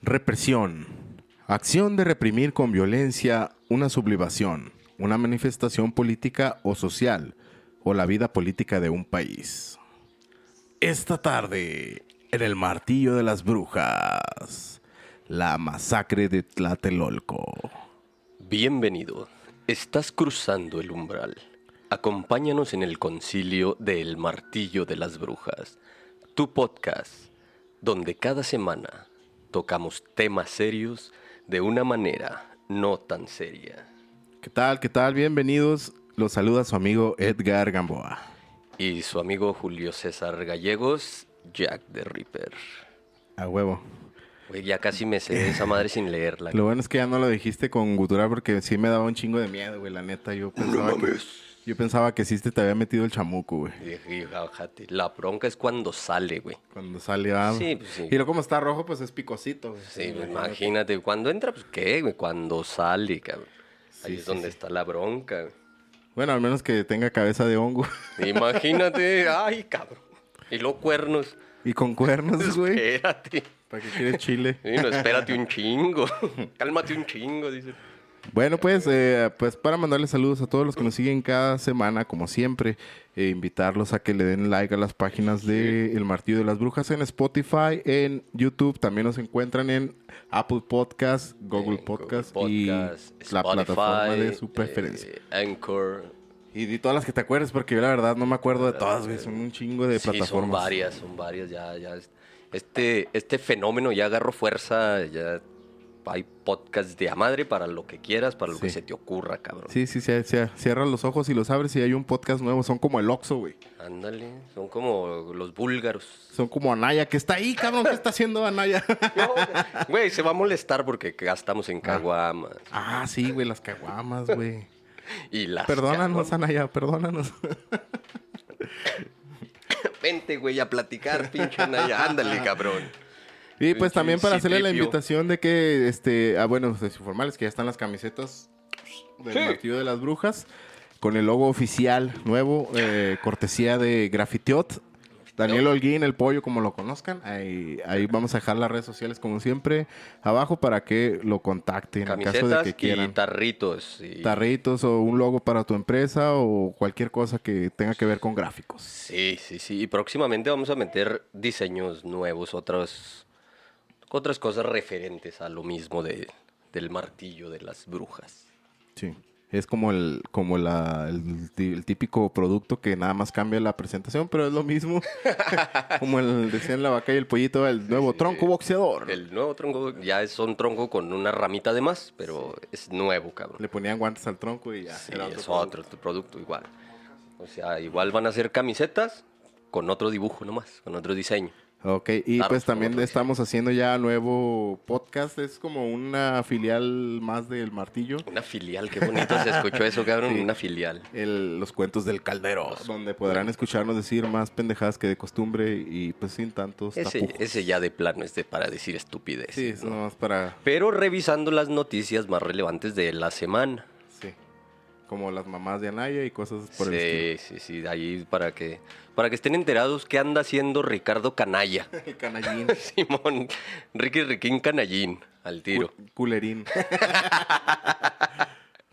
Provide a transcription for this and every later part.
Represión. Acción de reprimir con violencia una sublevación, una manifestación política o social, o la vida política de un país. Esta tarde, en el Martillo de las Brujas, la masacre de Tlatelolco. Bienvenido. Estás cruzando el umbral. Acompáñanos en el concilio de El Martillo de las Brujas, tu podcast, donde cada semana tocamos temas serios de una manera no tan seria. ¿Qué tal? ¿Qué tal? Bienvenidos. Los saluda su amigo Edgar Gamboa. Y su amigo Julio César Gallegos, Jack the Ripper. A huevo. Güey, ya casi me sé esa madre sin leerla. Lo bueno es que ya no lo dijiste con gutural porque sí me daba un chingo de miedo, güey. La neta, yo pensaba que sí te había metido el chamuco, güey. Y, bájate. La bronca es cuando sale, güey. Cuando sale, ah. Sí, pues sí. Y luego como está rojo, pues es picosito, güey. Sí, pues, imagínate. Cuando entra, pues qué, güey. Cuando sale, cabrón. Ahí Sí, es donde sí. está la bronca, güey. Bueno, al menos que tenga cabeza de hongo. Imagínate. Ay, cabrón. Y luego cuernos. Y con cuernos, güey. Espérate. ¿Para qué quieres chile? Sí, no, espérate un chingo. Cálmate un chingo, dice. Bueno, pues para mandarles saludos a todos los que nos siguen cada semana, como siempre, invitarlos a que le den like a las páginas de El Martillo de las Brujas en Spotify, en YouTube, también nos encuentran en Apple Podcast, Google Podcast y Podcast, la Spotify, plataforma de su preferencia. Anchor. Y todas las que te acuerdes, porque yo la verdad no me acuerdo de todas, güey, son un chingo de Sí, plataformas. son varias, ya. Este fenómeno ya agarró fuerza, ya hay podcasts de a madre para lo que quieras, para lo que Sí. se te ocurra, cabrón. Sí, cierras los ojos y los abres y hay un podcast nuevo, son como el Oxxo, güey. Ándale, son como los búlgaros. Son como Anaya, que está ahí, cabrón, ¿qué está haciendo Anaya? No, güey, se va a molestar porque gastamos en caguamas. Ah, sí, güey, las caguamas, güey. Y las Perdónanos, caguamas. Anaya, perdónanos. Vente, güey, a platicar, pinche Naya. Ándale, cabrón. Y pues Pinche también para hacerle la Citripio. invitación de que, bueno, informales, que ya están las camisetas del Sí. Martillo de las Brujas, con el logo oficial nuevo, cortesía de Grafitiot. Daniel Holguín, el pollo, como lo conozcan. Ahí vamos a dejar las redes sociales, como siempre, abajo para que lo contacten en caso de Camisetas que y quieran. tarritos. Y... Tarritos o un logo para tu empresa o cualquier cosa que tenga que ver con gráficos. Sí. Y próximamente vamos a meter diseños nuevos, otras cosas referentes a lo mismo del Martillo de las Brujas. Sí. Es como el típico producto que nada más cambia la presentación, pero es lo mismo. Como decían la vaca y el pollito, el nuevo tronco boxeador. El nuevo tronco ya es un tronco con una ramita de más, pero es nuevo, cabrón. Le ponían guantes al tronco y ya. Sí, era es producto. otro producto igual. O sea, igual van a ser camisetas con otro dibujo nomás, con otro diseño. Ok, y Claro, pues también otro estamos haciendo ya nuevo podcast. Es como una filial más del Martillo. Una filial, qué bonito se escuchó eso, cabrón, Sí. una filial. Los cuentos del Caldero, donde podrán escucharnos decir más pendejadas que de costumbre y pues sin tantos tapujos. Ese ya de plano es para decir estupideces. Sí, es ¿no? nomás para... Pero revisando las noticias más relevantes de la semana. Sí, como las mamás de Anaya y cosas por el estilo. Sí, ahí para que estén enterados qué anda haciendo Ricardo Canalla. El canallín. Simón, Riquín Canallín, al tiro. Culerín.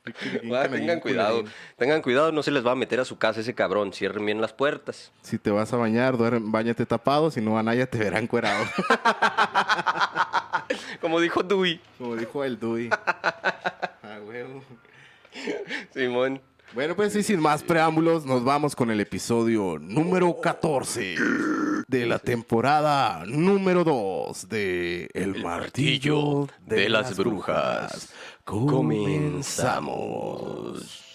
Riquín, Ah, canallín, tengan cuidado, no se les va a meter a su casa ese cabrón, cierren bien las puertas. Si te vas a bañar, báñate tapado, si no Anaya te verá encuerado. Como dijo Dewey, Como dijo el Dui. Ah, huevo. Simón. Bueno, pues sí, sin más preámbulos, nos vamos con el episodio número 14 de la temporada número 2 de El Martillo de las Brujas. Comenzamos.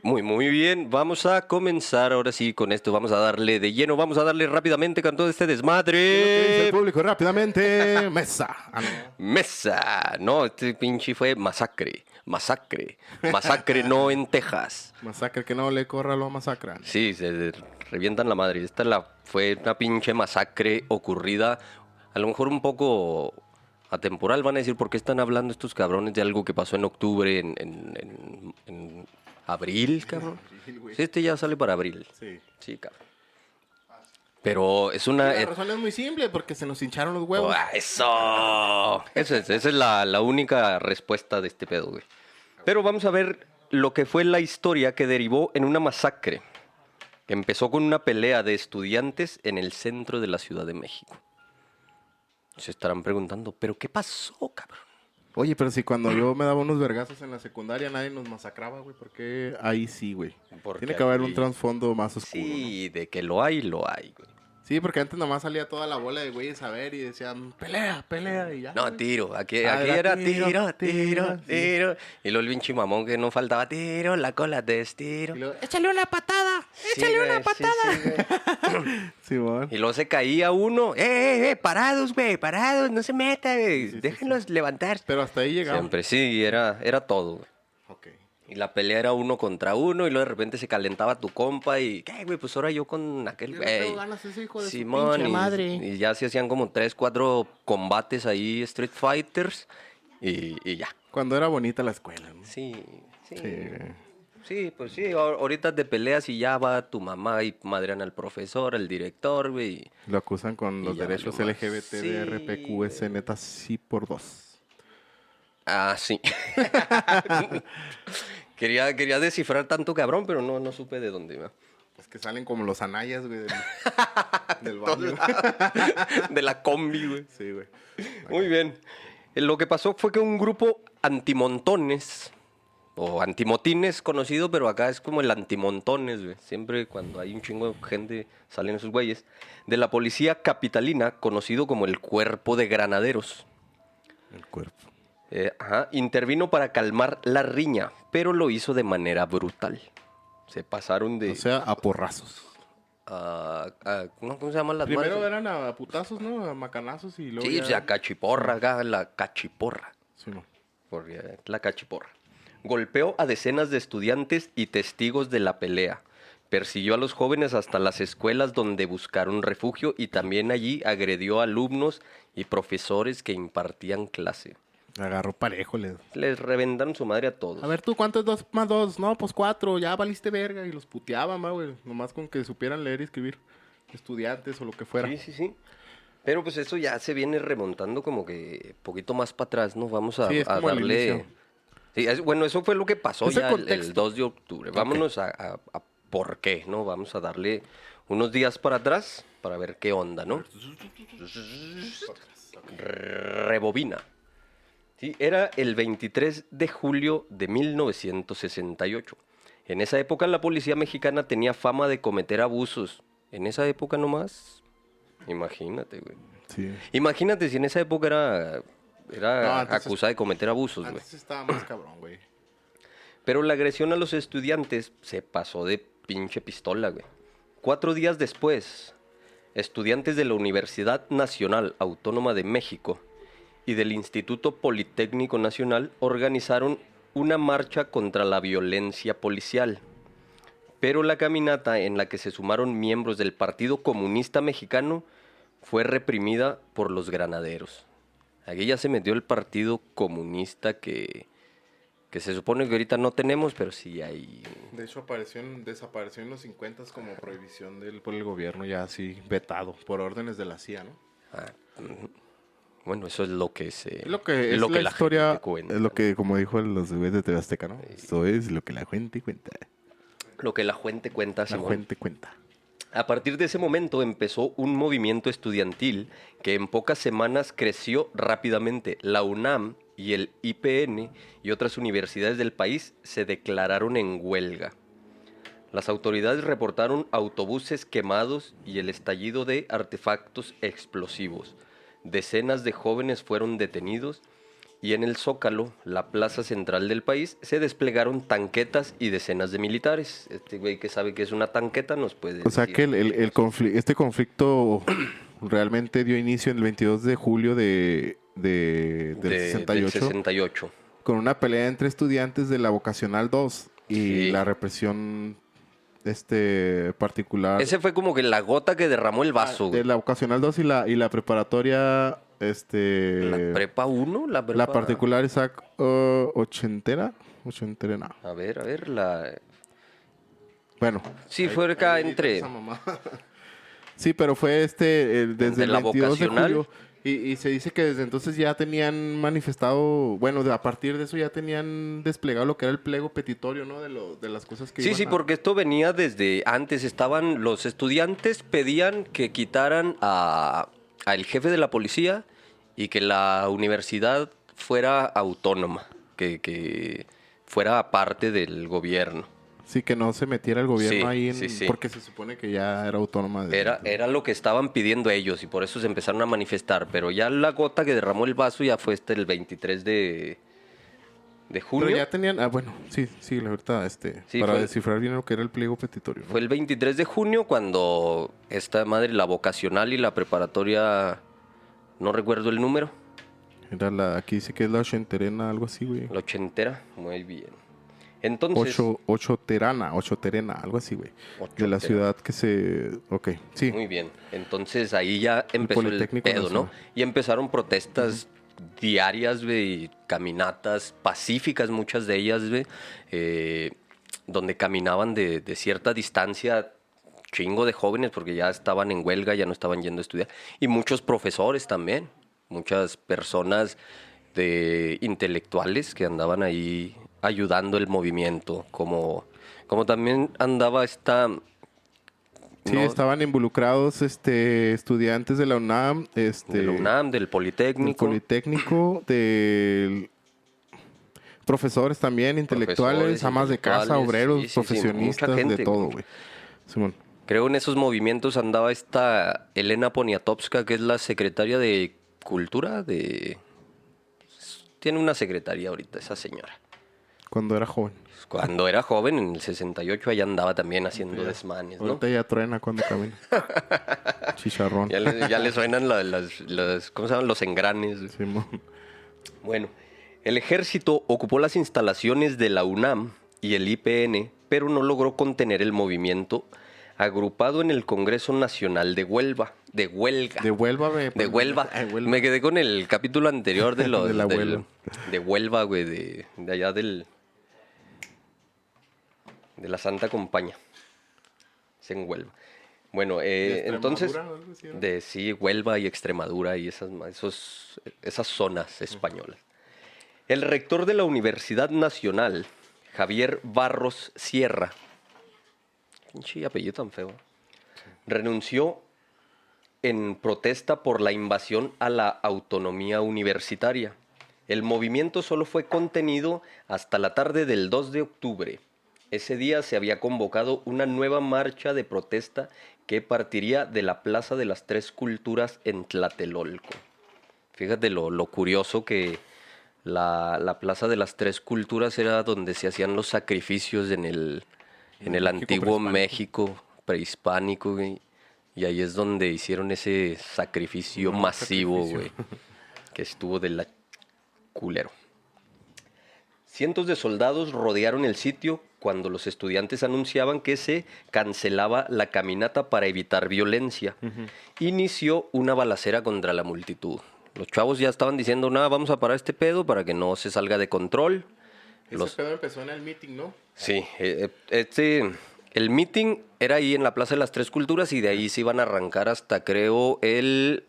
Muy bien. Vamos a comenzar ahora sí con esto. Vamos a darle de lleno. Vamos a darle rápidamente con todo este ¿Qué dice desmadre. el público rápidamente? Mesa. Ah, no. Mesa. No, este pinche fue masacre. Masacre. Masacre no en Texas. Masacre que no le corra, lo masacran. Sí, se revientan la madre. Fue una pinche masacre ocurrida, a lo mejor un poco atemporal. Van a decir, ¿por qué están hablando estos cabrones de algo que pasó en octubre, en abril, cabrón? Sí, ya sale para abril. Sí, cabrón. Pero es una... La razón es muy simple, porque se nos hincharon los huevos. ¡Eso! Esa es la única respuesta de este pedo, güey. Pero vamos a ver lo que fue la historia que derivó en una masacre. Que empezó con una pelea de estudiantes en el centro de la Ciudad de México. Se estarán preguntando, ¿pero qué pasó, cabrón? Oye, pero si cuando yo me daba unos vergazos en la secundaria nadie nos masacraba, güey, ¿por qué ahí sí, güey? Tiene que haber un trasfondo más oscuro, sí, ¿no? De que lo hay, güey. Sí, porque antes nomás salía toda la bola de güeyes a ver y decían, pelea, pelea, y ya. No, tiro. Aquí era tiro. Y luego el pinche mamón que no faltaba tiro, la cola te estiro. ¡Échale una patada! ¡Échale una patada! Sí, bueno. Y luego se caía uno. Parados, güey, parados, no se metan, güey. Déjenlos levantar. Pero hasta ahí llegaba. Siempre, sí, era todo, güey. Ok. Y la pelea era 1 contra 1 y luego de repente se calentaba tu compa y, ¿qué, güey? Pues ahora yo con aquel güey. Simón, y ya se hacían como 3, 4 combates ahí, Street Fighters, y ya. Cuando era bonita la escuela, ¿no? Sí. Sí, pues sí, ahorita te peleas y ya va tu mamá y madrean al profesor, al director, güey. Lo acusan con los derechos LGBT de RPQS, neta, sí por 2. Ah, sí. Quería descifrar tanto cabrón, pero no supe de dónde iba. Es que salen como los anayas, güey, del baño. De la combi, güey. Sí, güey. Muy bien. Lo que pasó fue que un grupo antimontones, o antimotines conocido, pero acá es como el antimontones, güey. Siempre cuando hay un chingo de gente salen esos güeyes. De la policía capitalina, conocido como el Cuerpo de Granaderos. El cuerpo. Intervino para calmar la riña, pero lo hizo de manera brutal. Se pasaron de... O sea, a porrazos. ¿Cómo se llaman las Primero madres? eran a putazos, ¿no? A macanazos y luego Sí, ya... o sea, cachiporra, acá, la cachiporra. Sí, no. Porque la cachiporra. Golpeó a decenas de estudiantes y testigos de la pelea. Persiguió a los jóvenes hasta las escuelas donde buscaron refugio y también allí agredió a alumnos y profesores que impartían clase. Agarró parejo, Les reventaron su madre a todos. A ver, ¿tú cuánto es 2 más 2? No, pues 4, ya valiste verga. Y los puteaban, güey. Nomás con que supieran leer y escribir. Estudiantes o lo que fuera. Sí. Pero pues eso ya se viene remontando como que poquito más para atrás, ¿no? Vamos a es como darle... Sí, bueno, eso fue lo que pasó ya el 2 de octubre. Vámonos a por qué, ¿no? Vamos a darle unos días para atrás para ver qué onda, ¿no? Rebobina. Sí, era el 23 de julio de 1968. En esa época la policía mexicana tenía fama de cometer abusos. En esa época nomás, imagínate, güey. Sí. Imagínate si en esa época era entonces, acusada de cometer abusos, güey. Antes estaba más cabrón, güey. Pero la agresión a los estudiantes se pasó de pinche pistola, güey. 4 días después, estudiantes de la Universidad Nacional Autónoma de México y del Instituto Politécnico Nacional organizaron una marcha contra la violencia policial. Pero la caminata en la que se sumaron miembros del Partido Comunista Mexicano fue reprimida por los granaderos. Aquí ya se metió el Partido Comunista que se supone que ahorita no tenemos, pero sí hay... De hecho, desapareció en los 50 como prohibición por el gobierno, ya así vetado, por órdenes de la CIA, ¿no? Bueno, eso es lo que se... Es lo que la historia gente cuenta. Es lo que, como dijo los güeyes de TV Azteca, ¿no? Sí. Esto es lo que la gente cuenta. Lo que la gente cuenta, Simón. La gente cuenta. A partir de ese momento empezó un movimiento estudiantil que en pocas semanas creció rápidamente. La UNAM y el IPN y otras universidades del país se declararon en huelga. Las autoridades reportaron autobuses quemados y el estallido de artefactos explosivos. Decenas de jóvenes fueron detenidos y en el Zócalo, la plaza central del país, se desplegaron tanquetas y decenas de militares. Este güey que sabe que es una tanqueta nos puede decir. O sea que este conflicto realmente dio inicio el 22 de julio del 68. Del 68. con una pelea entre estudiantes de la Vocacional 2 y Sí. la represión particular. Ese fue como que la gota que derramó el vaso, De güey. la Vocacional 2 y la preparatoria, ¿La prepa 1? La prepa... la particular Isaac ochentera, no. A ver, la... Bueno. Sí, fue acá ahí entre... esa mamá. Sí, pero fue desde Entre el la 22 de vocacional. julio. Y se dice que desde entonces ya tenían manifestado, bueno, a partir de eso ya tenían desplegado lo que era el pliego petitorio, ¿no? De las cosas que Sí, iban sí, porque esto venía desde antes. Estaban los estudiantes pedían que quitaran al jefe de la policía y que la universidad fuera autónoma, que fuera parte del gobierno. Sí, que no se metiera el gobierno Sí, ahí, sí. porque se supone que ya era autónoma. Era lo que estaban pidiendo ellos y por eso se empezaron a manifestar. Pero ya la gota que derramó el vaso ya fue el 23 de junio. Pero ya tenían, bueno, sí, la verdad, Sí, para fue- descifrar bien lo que era el pliego petitorio, ¿no? Fue el 23 de junio cuando esta madre, la vocacional y la preparatoria, no recuerdo el número, Era aquí dice que es la ochenterena, algo así, güey. la ochentera, muy bien. Entonces, Ochoterana, algo así, güey. De la Ochotera. ciudad que ok, sí. muy bien. Entonces ahí ya empezó el Politécnico pedo, ¿no? Nacional. Y empezaron protestas diarias, güey, y caminatas pacíficas, muchas de ellas, güey, donde caminaban de cierta distancia chingo de jóvenes porque ya estaban en huelga, ya no estaban yendo a estudiar. Y muchos profesores también, muchas personas intelectuales que andaban ahí ayudando el movimiento, como también andaba esta... Sí, ¿no? estaban involucrados estudiantes de la UNAM, de la UNAM, del del Politécnico. Politécnico, del profesores también, intelectuales, Profesores, amas de casa, intelectuales, obreros, sí, sí, profesionistas, mucha gente, de todo, güey. güey. Simón. Creo en esos movimientos andaba esta Elena Poniatowska, que es la secretaria de Cultura Tiene una secretaria ahorita, esa señora. Cuando era joven. Cuando era joven, en el 68, allá andaba también haciendo desmanes, ¿no? Ahorita ya truena cuando camina. Chicharrón. Ya le suenan ¿cómo se llaman? Los engranes. Simón. Bueno, el ejército ocupó las instalaciones de la UNAM y el IPN, pero no logró contener el movimiento agrupado en el Congreso Nacional de Huelva. Devuélvame. De Huelva. Ay, Huelva. Me quedé con el capítulo anterior de los De la Huelva. de Huelva, güey, de allá de la Santa Compañía. Es en Huelva. Bueno, entonces Extremadura, algo así, ¿no? sí, Huelva y Extremadura y esas zonas españolas. El rector de la Universidad Nacional, Javier Barros Sierra, pinche apellido tan feo, renunció en protesta por la invasión a la autonomía universitaria. El movimiento solo fue contenido hasta la tarde del 2 de octubre. Ese día se había convocado una nueva marcha de protesta que partiría de la Plaza de las Tres Culturas en Tlatelolco. Fíjate lo curioso que la Plaza de las Tres Culturas era donde se hacían los sacrificios en el antiguo México prehispánico, güey. Y ahí es donde hicieron ese sacrificio masivo, güey. Que estuvo de la culero. Cientos de soldados rodearon el sitio cuando los estudiantes anunciaban que se cancelaba la caminata para evitar violencia. Inició una balacera contra la multitud. Los chavos ya estaban diciendo, nada, vamos a parar este pedo para que no se salga de control. Ese pedo empezó en el meeting, ¿no? Sí, el meeting era ahí en la Plaza de las Tres Culturas y de ahí se iban a arrancar hasta, creo, el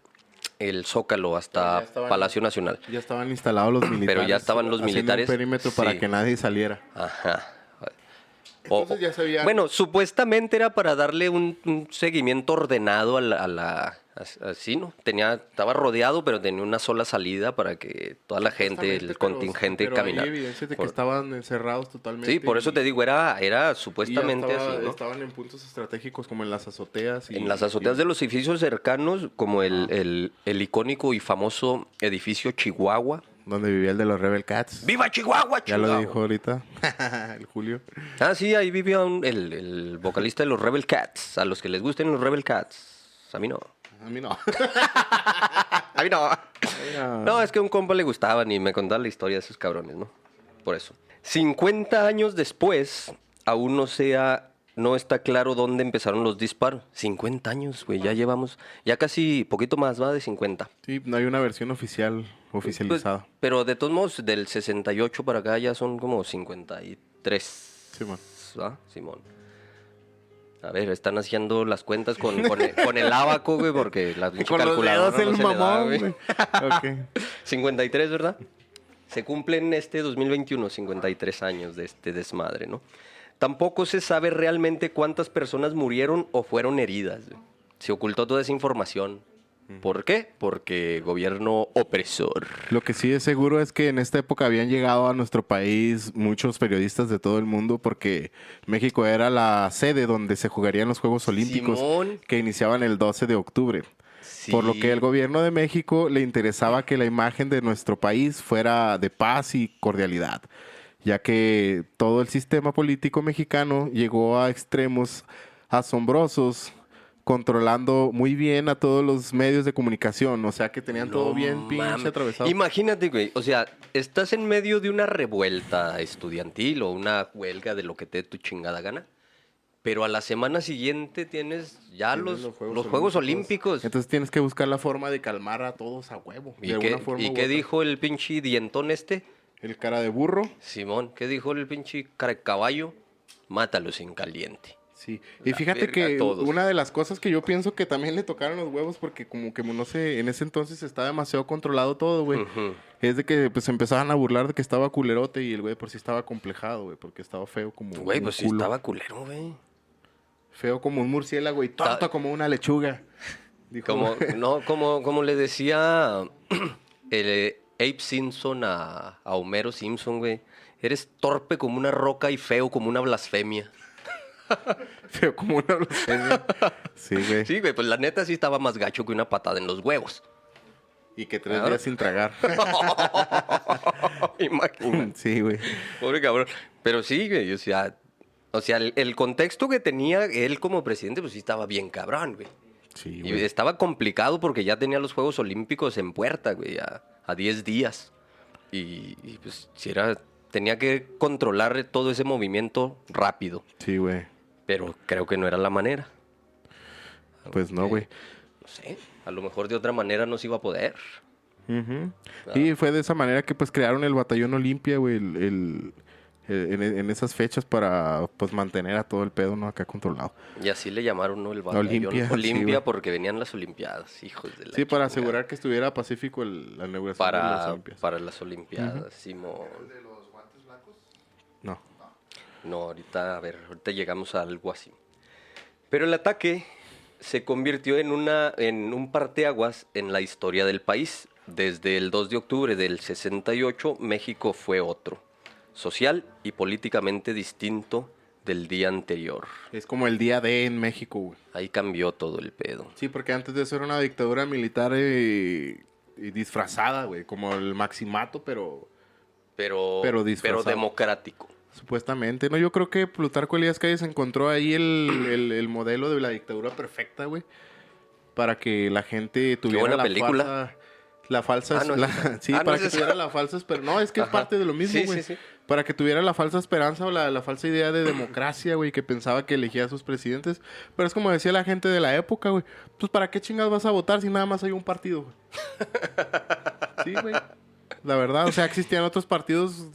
Zócalo, hasta Ya estaban- Palacio Nacional. Ya estaban instalados los militares. ya estaban los haciendo militares, un perímetro para sí. que nadie saliera. Ajá. Entonces ya sabían- Bueno, supuestamente era para darle un seguimiento ordenado así, ¿no? Estaba rodeado, pero tenía una sola salida para que toda la gente, el contingente pero caminara. Hay evidencia de que estaban encerrados totalmente. Sí, por eso te digo, era y ya supuestamente así, ¿no? estaban en puntos estratégicos como en las azoteas. En las azoteas de los edificios cercanos, como el icónico y famoso edificio Chihuahua. Donde vivía el de los Rebel Cats. ¡Viva Chihuahua, Ya Chihuahua! lo dijo ahorita. El Julio. Ah, sí, ahí vivía el vocalista de los Rebel Cats. A los que les gusten los Rebel Cats. A mí no. A mí no. A mí no. No, es que a un compa le gustaban y me contaba la historia de esos cabrones, ¿no? por eso. 50 años después, aún no está claro dónde empezaron los disparos. 50 años, güey, ya llevamos, ya casi poquito más, va de 50. Sí, no hay una versión oficializada. Pues, pero de todos modos, del 68 para acá ya son como 53. Simón. ¿Va? Simón. A ver, están haciendo las cuentas con el ábaco, güey, porque la pinche Con los calculadora dedos no el se le da, mamón, güey. güey. Ok. 53, ¿verdad? Se cumplen este 2021 53 años de este desmadre, ¿no? Tampoco se sabe realmente cuántas personas murieron o fueron heridas, güey. Se ocultó toda esa información. ¿Por qué? Porque gobierno opresor. Lo que sí es seguro es que en esta época habían llegado a nuestro país muchos periodistas de todo el mundo porque México era la sede donde se jugarían los Juegos Olímpicos Simón. que iniciaban el 12 de octubre. Sí. Por lo que el gobierno de México le interesaba que la imagen de nuestro país fuera de paz y cordialidad, ya que todo el sistema político mexicano llegó a extremos asombrosos, controlando muy bien a todos los medios de comunicación. O sea, que tenían todo bien pinche mames. atravesado. Imagínate, güey. O sea, estás en medio de una revuelta estudiantil o una huelga de lo que te dé tu chingada gana. Pero a la semana siguiente tienes ya Tienes los Juegos Olímpicos. Entonces tienes que buscar la forma de calmar a todos a huevo. ¿Y de qué, alguna forma y u qué otra. dijo el pinche dientón este? El cara de burro. Simón, ¿qué dijo el pinche cara de caballo? Mátalos en caliente. Sí, y La fíjate verga que a todos. una de las cosas que yo pienso que también le tocaron los huevos, porque como que no sé, en ese entonces estaba demasiado controlado todo, güey. Ujú. Es de que pues empezaban a burlar de que estaba culerote y el güey por sí estaba complejado, güey, porque estaba feo como Güey, un pues sí culo. estaba culero, güey. Feo como un murciélago y tonto como una lechuga. Dijo, Como le decía Abe Simpson a Homero Simpson, güey. Eres torpe como una roca y feo como una blasfemia. feo como una blasfemia. Sí, güey. Sí, güey, pues la neta sí estaba más gacho que una patada en los huevos. Y que 3 Claro. días sin tragar. Imagínate. Sí, güey. Pobre cabrón. Pero sí, güey, o sea, el contexto que tenía él como presidente, pues sí estaba bien cabrón, güey. Sí, Y güey. estaba complicado porque ya tenía los Juegos Olímpicos en puerta, güey, a 10 días. Y pues si tenía que controlar todo ese movimiento rápido. Sí, güey. Pero creo que no era la manera. Pues no, güey. No sé, a lo mejor de otra manera no se iba a poder. Ujú. Y fue de esa manera que pues crearon el Batallón Olimpia, güey, en esas fechas para pues mantener a todo el pedo, ¿no? Acá controlado. Y así le llamaron, ¿no? El batallón Olimpia, Olimpia, sí, güey. porque venían las Olimpiadas, hijos de la Sí, para chingada. asegurar que estuviera pacífico la inauguración de las Olimpiadas. Para las Olimpiadas, Simón. No. No, ahorita llegamos a algo así. Pero el ataque se convirtió en un parteaguas en la historia del país. Desde el 2 de octubre del 68, México fue otro, social y políticamente distinto del día anterior. Es como el día D en México, güey. Ahí cambió todo el pedo. Sí, porque antes de eso era una dictadura militar y disfrazada, güey. Como el maximato, pero Pero disfrazado. democrático. supuestamente. No, yo creo que Plutarco Elías Calles encontró ahí el modelo de la dictadura perfecta, güey. Para que la gente tuviera buena la película. falsa. Ah, no, Sí, ah, no, para es que esa. tuviera la falsa esperanza. No, es que es Ajá. parte de lo mismo, Sí, güey. sí, sí. Para que tuviera la falsa esperanza o la falsa idea de democracia, güey, que pensaba que elegía a sus presidentes. Pero es como decía la gente de la época, güey. Pues, ¿para qué chingados vas a votar si nada más hay un partido, güey? Sí, güey. La verdad, o sea, existían otros partidos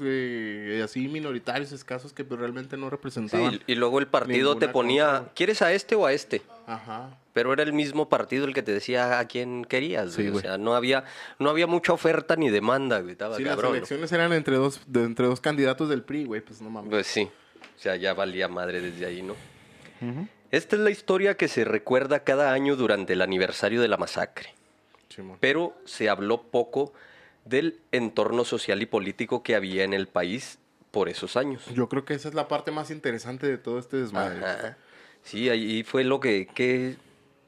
así minoritarios, escasos, que pues, realmente no representaban. Sí, y luego el partido te ninguna ponía, cosa, güey. ¿quieres a este o a este? Ajá. Pero era el mismo partido el que te decía a quién querías, Sí, güey. O güey. sea, no había mucha oferta ni demanda, güey. Estaba Sí, las cabrón, ¿no? elecciones eran entre dos candidatos del PRI, güey, pues no mames. Pues sí. O sea, ya valía madre desde ahí, ¿no? Esta es la historia que se recuerda cada año durante el aniversario de la masacre. Simón. Pero se habló poco del entorno social y político que había en el país por esos años. Yo creo que esa es la parte más interesante de todo este desmadre. Ajá. Sí, ahí fue lo que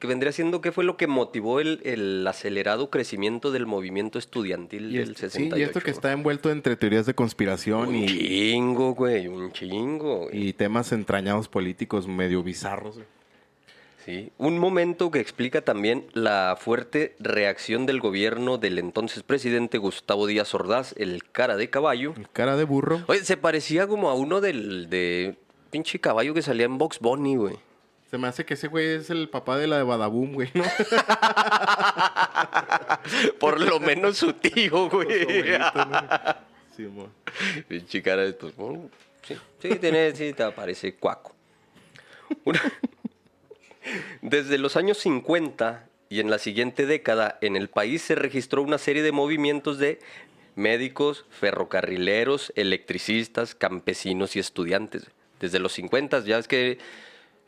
vendría siendo, ¿qué fue lo que motivó el acelerado crecimiento del movimiento estudiantil Y del sí, 68? y esto que está envuelto entre teorías de conspiración Un chingo, güey, un chingo. Güey. y temas entrañados políticos medio bizarros, güey. Sí, un momento que explica también la fuerte reacción del gobierno del entonces presidente Gustavo Díaz Ordaz, el cara de caballo. El cara de burro. Oye, se parecía como a uno de pinche caballo que salía en Box Bunny, güey. Se me hace que ese güey es el papá de la de Badaboom, güey, ¿no? Por lo menos su tío, güey. Sí, mo. Pinche cara de... Pues, bueno, sí, sí, te parece cuaco. Desde los años 50 y en la siguiente década, en el país se registró una serie de movimientos de médicos, ferrocarrileros, electricistas, campesinos y estudiantes. Desde los 50, ya es que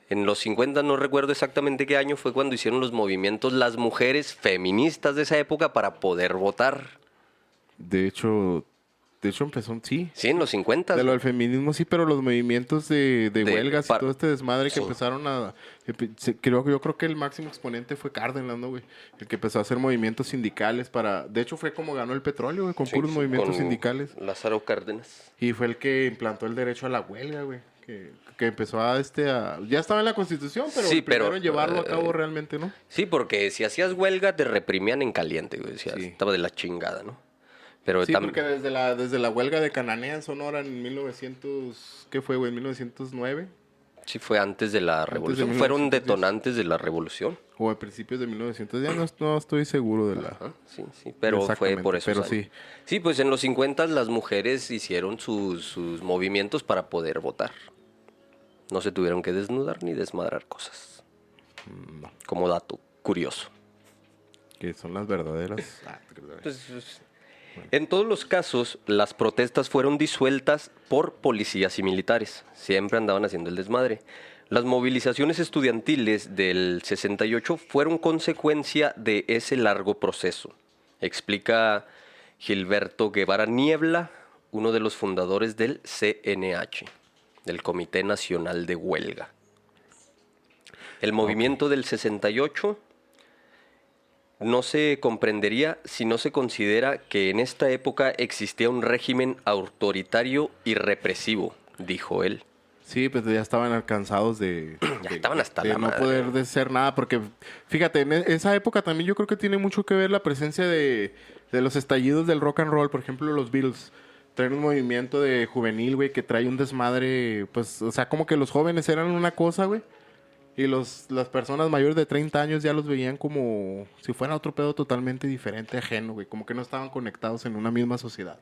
en los 50 no recuerdo exactamente qué año fue cuando hicieron los movimientos las mujeres feministas de esa época para poder votar. De hecho empezó, sí. Sí, en los 50. De lo del feminismo, sí, pero los movimientos de huelgas y todo este desmadre que Sí. empezaron yo creo que el máximo exponente fue Cárdenas, ¿no, güey? El que empezó a hacer movimientos sindicales para... De hecho, fue como ganó el petróleo, güey, con puros movimientos con sindicales. Lázaro Cárdenas. Y fue el que implantó el derecho a la huelga, güey. Que empezó ya estaba en la Constitución, pero Sí, el primero pero, en llevarlo a cabo realmente, ¿no? Sí, porque si hacías huelga te reprimían en caliente, güey. Sí. Estaba de la chingada, ¿no? Pero Sí, porque desde la huelga de Cananea en Sonora en 1900... ¿Qué fue, güey? ¿En 1909? Sí, fue antes de la revolución. Fueron 1910. detonantes de la revolución. O a principios de 1900. Ya no estoy seguro de la... Ajá, sí, pero fue Exactamente, por eso. pero sí. Sí, pues en los 50 las mujeres hicieron sus movimientos para poder votar. No se tuvieron que desnudar ni desmadrar cosas. No, Como dato curioso. que son las verdaderas... Pues, en todos los casos, las protestas fueron disueltas por policías y militares. Siempre andaban haciendo el desmadre. Las movilizaciones estudiantiles del 68 fueron consecuencia de ese largo proceso. Explica Gilberto Guevara Niebla, uno de los fundadores del CNH, del Comité Nacional de Huelga. El movimiento del 68 no se comprendería si no se considera que en esta época existía un régimen autoritario y represivo, dijo él. Sí, pues ya estaban cansados Ya estaban hasta de la no madre. poder de ser nada, porque fíjate, en esa época también yo creo que tiene mucho que ver la presencia de los estallidos del rock and roll. Por ejemplo, los Beatles traen un movimiento de juvenil, güey, que trae un desmadre, pues, o sea, como que los jóvenes eran una cosa, güey, y las personas mayores de 30 años ya los veían como si fuera otro pedo totalmente diferente, ajeno, güey, como que no estaban conectados en una misma sociedad.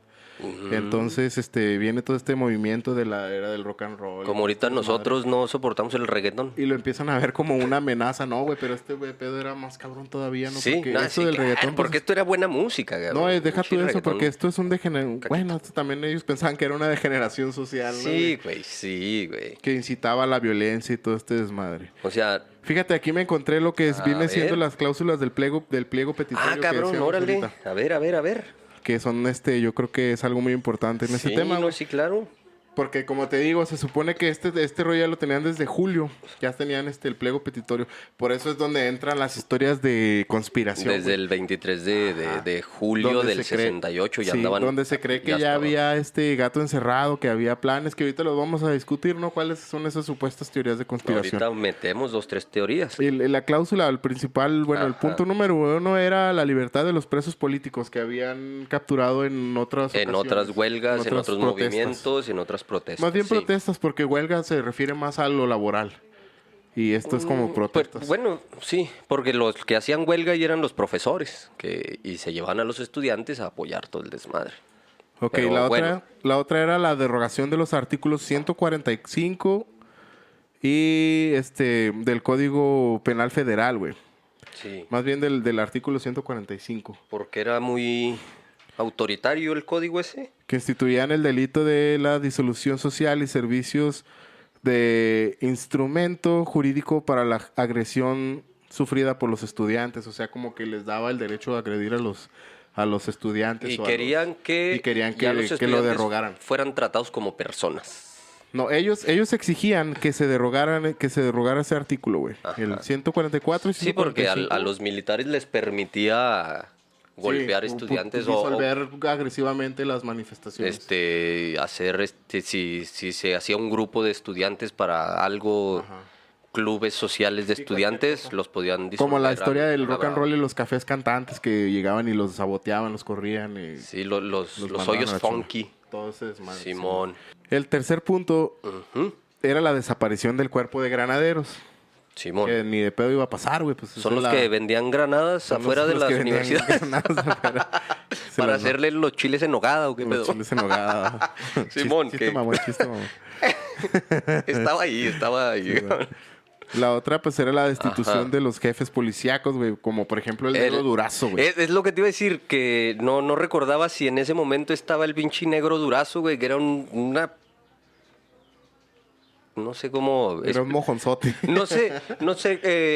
Entonces, viene todo este movimiento de la era del rock and roll. Como ahorita nosotros no soportamos el reggaetón. Y lo empiezan a ver como una amenaza, ¿no, güey? Pero güey, pedo era más cabrón todavía, ¿no? Sí, Porque no, esto sí, del claro, reggaetón... porque pues, esto era buena música, güey. no, deja Pinche tú eso, reggaetón. porque esto es un degeneración... Bueno, esto también ellos pensaban que era una degeneración social, ¿no? Sí, güey, sí, güey. Que incitaba a la violencia y todo este desmadre. O sea, Fíjate, aquí me encontré lo que viene ver. siendo las cláusulas del pliego petitorio. Que cabrón, decíamos órale. ahorita, A ver. que son, yo creo que es algo muy importante en ese Sí, tema, no, güey. sí, claro. Porque como te digo, se supone que este rollo ya lo tenían desde julio. Ya tenían el pliego petitorio. Por eso es donde entran las historias de conspiración. Desde güey. el 23 de julio Donde del se cree- 68 ya sí, andaban. donde se cree que ya estaban. había gato encerrado, que había planes, que ahorita los vamos a discutir, ¿no? ¿Cuáles son esas supuestas teorías de conspiración? Ahorita metemos 2-3 teorías. La cláusula, el principal, bueno, el Ajá. punto número uno era la libertad de los presos políticos que habían capturado en otras En ocasiones, otras huelgas, en otras otros protestas. movimientos, en otras protestas. Más bien sí. protestas, porque huelga se refiere más a lo laboral. Y esto es como protestas. Pues, bueno, sí, porque los que hacían huelga y eran los profesores y se llevaban a los estudiantes a apoyar todo el desmadre. Ok, pero bueno. la otra era la derogación de los artículos 145 y del Código Penal Federal, güey. Sí, Más bien del artículo 145. porque era muy autoritario el código ese. Que instituían el delito de la disolución social y servicios de instrumento jurídico para la agresión sufrida por los estudiantes. O sea, como que les daba el derecho de agredir a los estudiantes. Y o a querían los- que, y querían ya los que lo estudiantes derrogaran. fueran tratados como personas. No, ellos exigían que se derrogara ese artículo, güey. El 144 y 145. Sí, porque a los militares les permitía golpear Sí, estudiantes disolver agresivamente las manifestaciones. hacer si se hacía un grupo de estudiantes para algo Ajá. clubes sociales de estudiantes, los podían disolver. Como la historia del una rock and brava. roll y los cafés cantantes que llegaban y los saboteaban, los corrían. Y Sí, los mandaban hoyos a la funky. chingada. Todo ese desmadre, Simón. El tercer punto Ujú. era la desaparición del cuerpo de granaderos. Simón. Que ni de pedo iba a pasar, güey. Pues Son los que vendían granadas afuera de las universidades para hacerle los chiles en nogada o qué pedo. Los chiles en nogada. Simón, chiste que- mamón, chiste mamón. Estaba ahí. güey. La otra, pues, era la destitución Ajá. de los jefes policíacos, güey. Como, por ejemplo, el negro Durazo, güey. Es lo que te iba a decir, que no recordaba si en ese momento estaba el pinche negro Durazo, güey, que era una... No sé cómo... Era un mojonzote. No sé,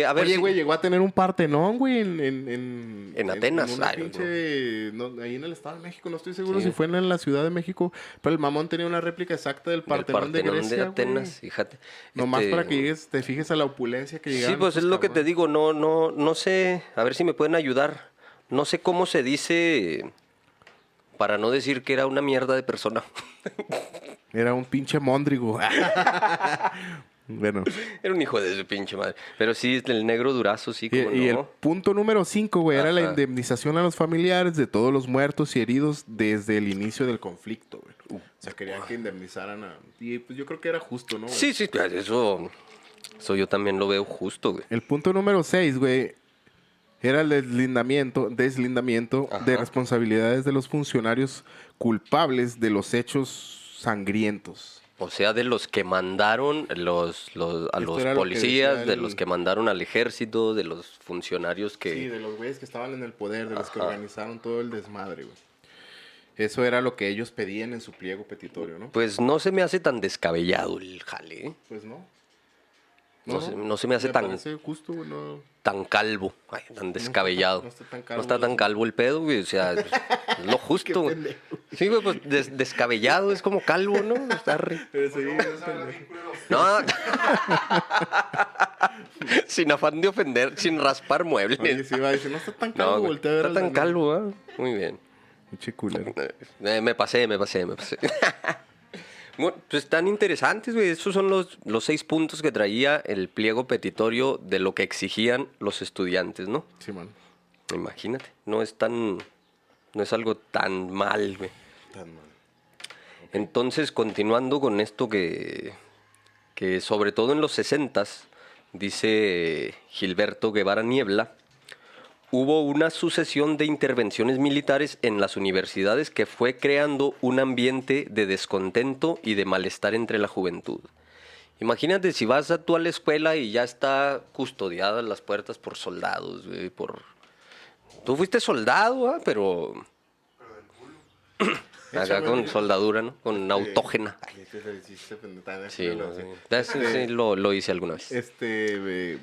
a ver Oye, si- güey, llegó a tener un Partenón, güey, En Atenas. En una Ay, pinche... no, ahí en el Estado de México, no estoy seguro Sí. si fue en la Ciudad de México. Pero el mamón tenía una réplica exacta del del Partenón de Grecia, Atenas, güey. fíjate. Nomás Este, para que llegues, te fijes a la opulencia que llegaban. Sí, pues es estos lo que te cabrones. digo, no sé, a ver si me pueden ayudar. No sé cómo se dice, para no decir que era una mierda de persona. Era un pinche móndrigo. Bueno. Era un hijo de su pinche madre. Pero sí, el negro Durazo, sí, como Y el no. punto número 5, güey, era la Ajá. indemnización a los familiares de todos los muertos y heridos desde el inicio del conflicto, güey. O sea, querían que indemnizaran a... Y pues yo creo que era justo, ¿no, güey? Sí, pues, eso yo también lo veo justo, güey. El punto número 6, güey, era el deslindamiento Ajá. de responsabilidades de los funcionarios culpables de los hechos sangrientos. O sea, de los que mandaron a los era lo que policías, decía de el- los que mandaron al ejército, de los funcionarios que... Sí, de los güeyes que estaban en el poder, de los que Ajá. organizaron todo el desmadre, güey. Eso era lo que ellos pedían en su pliego petitorio, ¿no? Pues no se me hace tan descabellado el jale, ¿eh? Pues no. No se me hace tan... parece justo, güey, no. tan calvo, ay, tan descabellado. no está tan No calvo está tan eso. calvo el pedo, güey. O sea, es lo justo, güey. pendejo. Sí, güey, pues descabellado es como calvo, ¿no? Está Pero sí, No. Sin afán de ofender, sin raspar muebles. Oye, sí, va a decir, no está tan calvo, No, güey, voltea a ver está al tan de- calvo, ¿ah? Muy bien. Pinche culero. Me pasé. Bueno, pues están interesantes, güey. Esos son los 6 puntos que traía el pliego petitorio de lo que exigían los estudiantes, ¿no? Sí, man. Imagínate, no es algo tan mal, güey. Tan mal. Entonces, continuando con esto que sobre todo en los 60s, dice Gilberto Guevara Niebla, hubo una sucesión de intervenciones militares en las universidades que fue creando un ambiente de descontento y de malestar entre la juventud. Imagínate si vas tú a la escuela y ya está custodiadas las puertas por soldados, güey, Tú fuiste soldado, ¿ah? Pero... Acá con soldadura, ¿no? Con autógena. Sí, no, sí, lo hice alguna vez.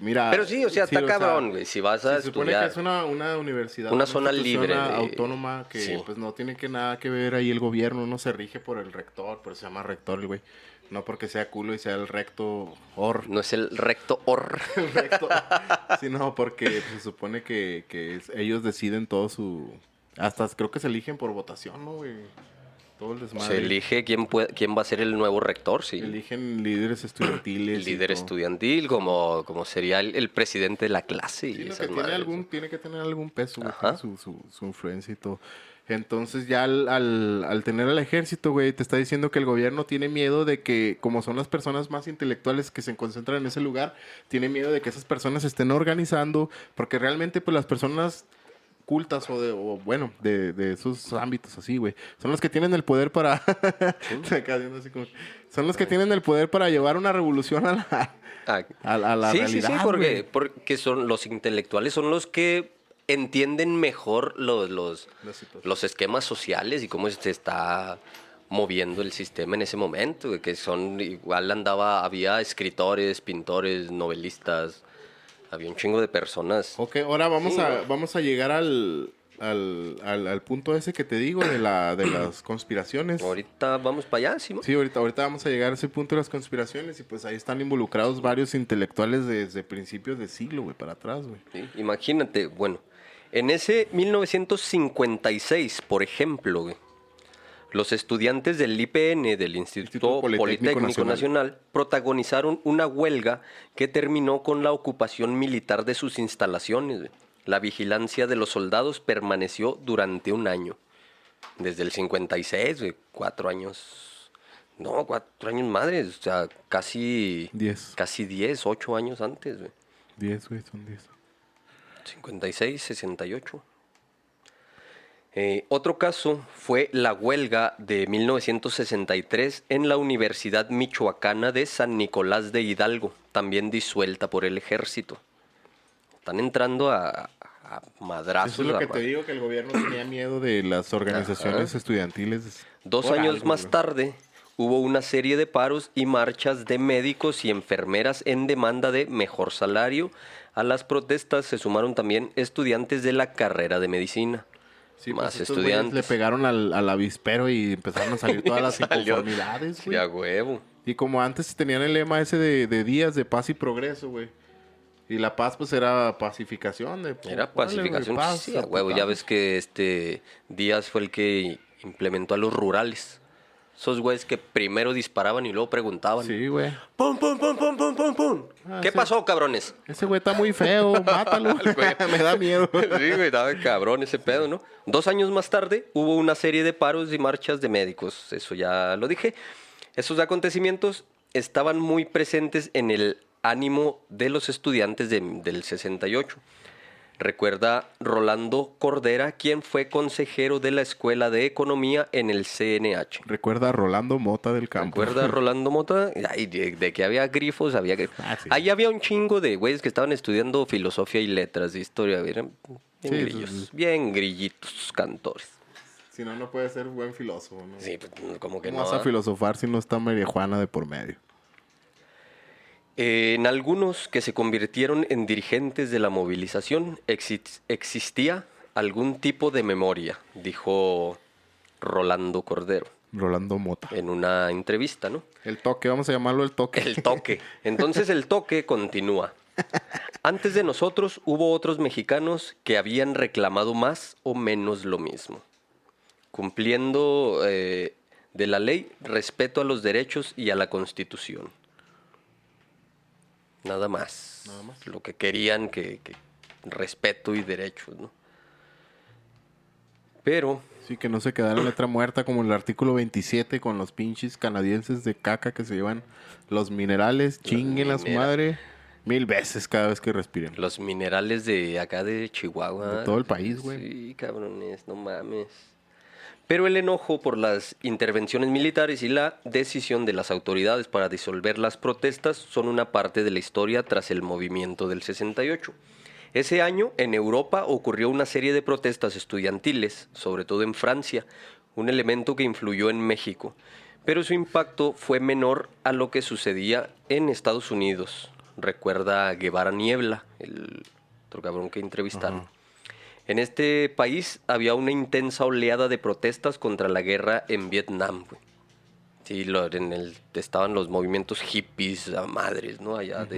Mira. Pero sí, o sea, está o cabrón, güey. Si vas a se supone estudiar... que es una universidad. Una zona institución libre de- autónoma que Sí. pues no tiene nada que ver ahí el gobierno, no se rige por el rector, por eso se llama rector el güey. No porque sea culo y sea el recto or. No es el recto or. El recto. Sino porque se supone que ellos deciden todo su... Hasta creo que se eligen por votación, ¿no, güey? Todo el desmadre. Se elige quién va a ser el nuevo rector, sí. Eligen líderes estudiantiles. El y líder todo. estudiantil, como sería el presidente de la clase. Sí, Y no, esas que madres, tiene que tener algún peso, güey, Ajá. tiene su influencia y todo. Entonces ya al tener al ejército, güey, te está diciendo que el gobierno tiene miedo de que, como son las personas más intelectuales que se concentran en ese lugar, tiene miedo de que esas personas se estén organizando, porque realmente pues las personas cultas de esos ámbitos así, güey, son los que tienen el poder para... Acá viendo así como- son los que tienen el poder para llevar una revolución a la... Ah, A la sí, realidad, sí, güey. porque son los intelectuales, son los que entienden mejor los esquemas sociales y cómo se está moviendo el sistema en ese momento, güey, que son, igual había escritores, pintores, novelistas, había un chingo de personas. Ok, ahora Sí, vamos a llegar al punto ese que te digo de las conspiraciones. Ahorita vamos para allá, ¿sí? ¿no? Sí, ahorita vamos a llegar a ese punto de las conspiraciones y pues ahí están involucrados varios intelectuales desde principios de siglo, güey, para atrás, güey. Sí, imagínate, bueno, en ese 1956, por ejemplo, güey, Los estudiantes del IPN, del Instituto Politécnico Nacional, protagonizaron una huelga que terminó con la ocupación militar de sus instalaciones, güey. La vigilancia de los soldados permaneció durante un año. Desde el 56, güey, 4 años. No, 4 años madres, o sea, casi 10, 8 años antes, güey. 10, güey, son 10. 56, 68. Otro caso fue la huelga de 1963 en la Universidad Michoacana de San Nicolás de Hidalgo, también disuelta por el ejército. Están entrando a madrazos. Eso es lo que te digo, que el gobierno tenía miedo de las organizaciones estudiantiles. 2 años más tarde hubo una serie de paros y marchas de médicos y enfermeras en demanda de mejor salario. A las protestas se sumaron también estudiantes de la carrera de medicina. Sí, más pues estudiantes. Le pegaron al avispero y empezaron a salir todas las inconformidades, güey. Sí, a huevo. Y como antes tenían el lema ese de días de paz y progreso, güey. Y la paz, pues, era pacificación. Era pacificación, paz, sí, a huevo. Ya ves que Díaz fue el que implementó a los rurales. Esos güeyes que primero disparaban y luego preguntaban. Sí, güey. ¡Pum, pum, pum, pum, pum, pum, pum! ¿Qué pasó, cabrones? Ese güey está muy feo, mátalo. Me da miedo. Sí, güey, estaba cabrón ese pedo, ¿no? 2 años más tarde hubo una serie de paros y marchas de médicos. Eso ya lo dije. Esos acontecimientos estaban muy presentes en el ánimo de los estudiantes del 68. Recuerda Rolando Cordera, quien fue consejero de la Escuela de Economía en el CNH. Recuerda a Rolando Mota del Campo. Recuerda a Rolando Mota, ay, de que había grifos, había grifos. Sí. Ahí había un chingo de güeyes que estaban estudiando filosofía y letras de historia. Eran bien grillos, sí. bien grillitos cantores. Si no, no puede ser buen filósofo, ¿no? Sí, pues, como que ¿Cómo no. vas a filosofar si no está marihuana de por medio? En algunos que se convirtieron en dirigentes de la movilización existía algún tipo de memoria, dijo Rolando Cordero. Rolando Mota. En una entrevista, ¿no? El toque, vamos a llamarlo el toque. El toque. Entonces el toque continúa. Antes de nosotros hubo otros mexicanos que habían reclamado más o menos lo mismo. Cumpliendo de la ley, respeto a los derechos y a la Constitución. Nada más. Nada más. Lo que querían que respeto y derechos, ¿no? Pero Sí, que no se quedara letra muerta como el artículo 27 con los pinches canadienses de caca que se llevan los minerales. Chinguen a su madre 1000 veces cada vez que respiren. los minerales de acá de Chihuahua. De todo el país, güey. Sí, cabrones, no mames. Pero el enojo por las intervenciones militares y la decisión de las autoridades para disolver las protestas son una parte de la historia tras el movimiento del 68. Ese año, en Europa, ocurrió una serie de protestas estudiantiles, sobre todo en Francia, un elemento que influyó en México, pero su impacto fue menor a lo que sucedía en Estados Unidos. Recuerda a Guevara Niebla, el otro cabrón que entrevistaron. Ajá. En este país había una intensa oleada de protestas contra la guerra en Vietnam, güey. Sí, estaban los movimientos hippies a madres, ¿no? Allá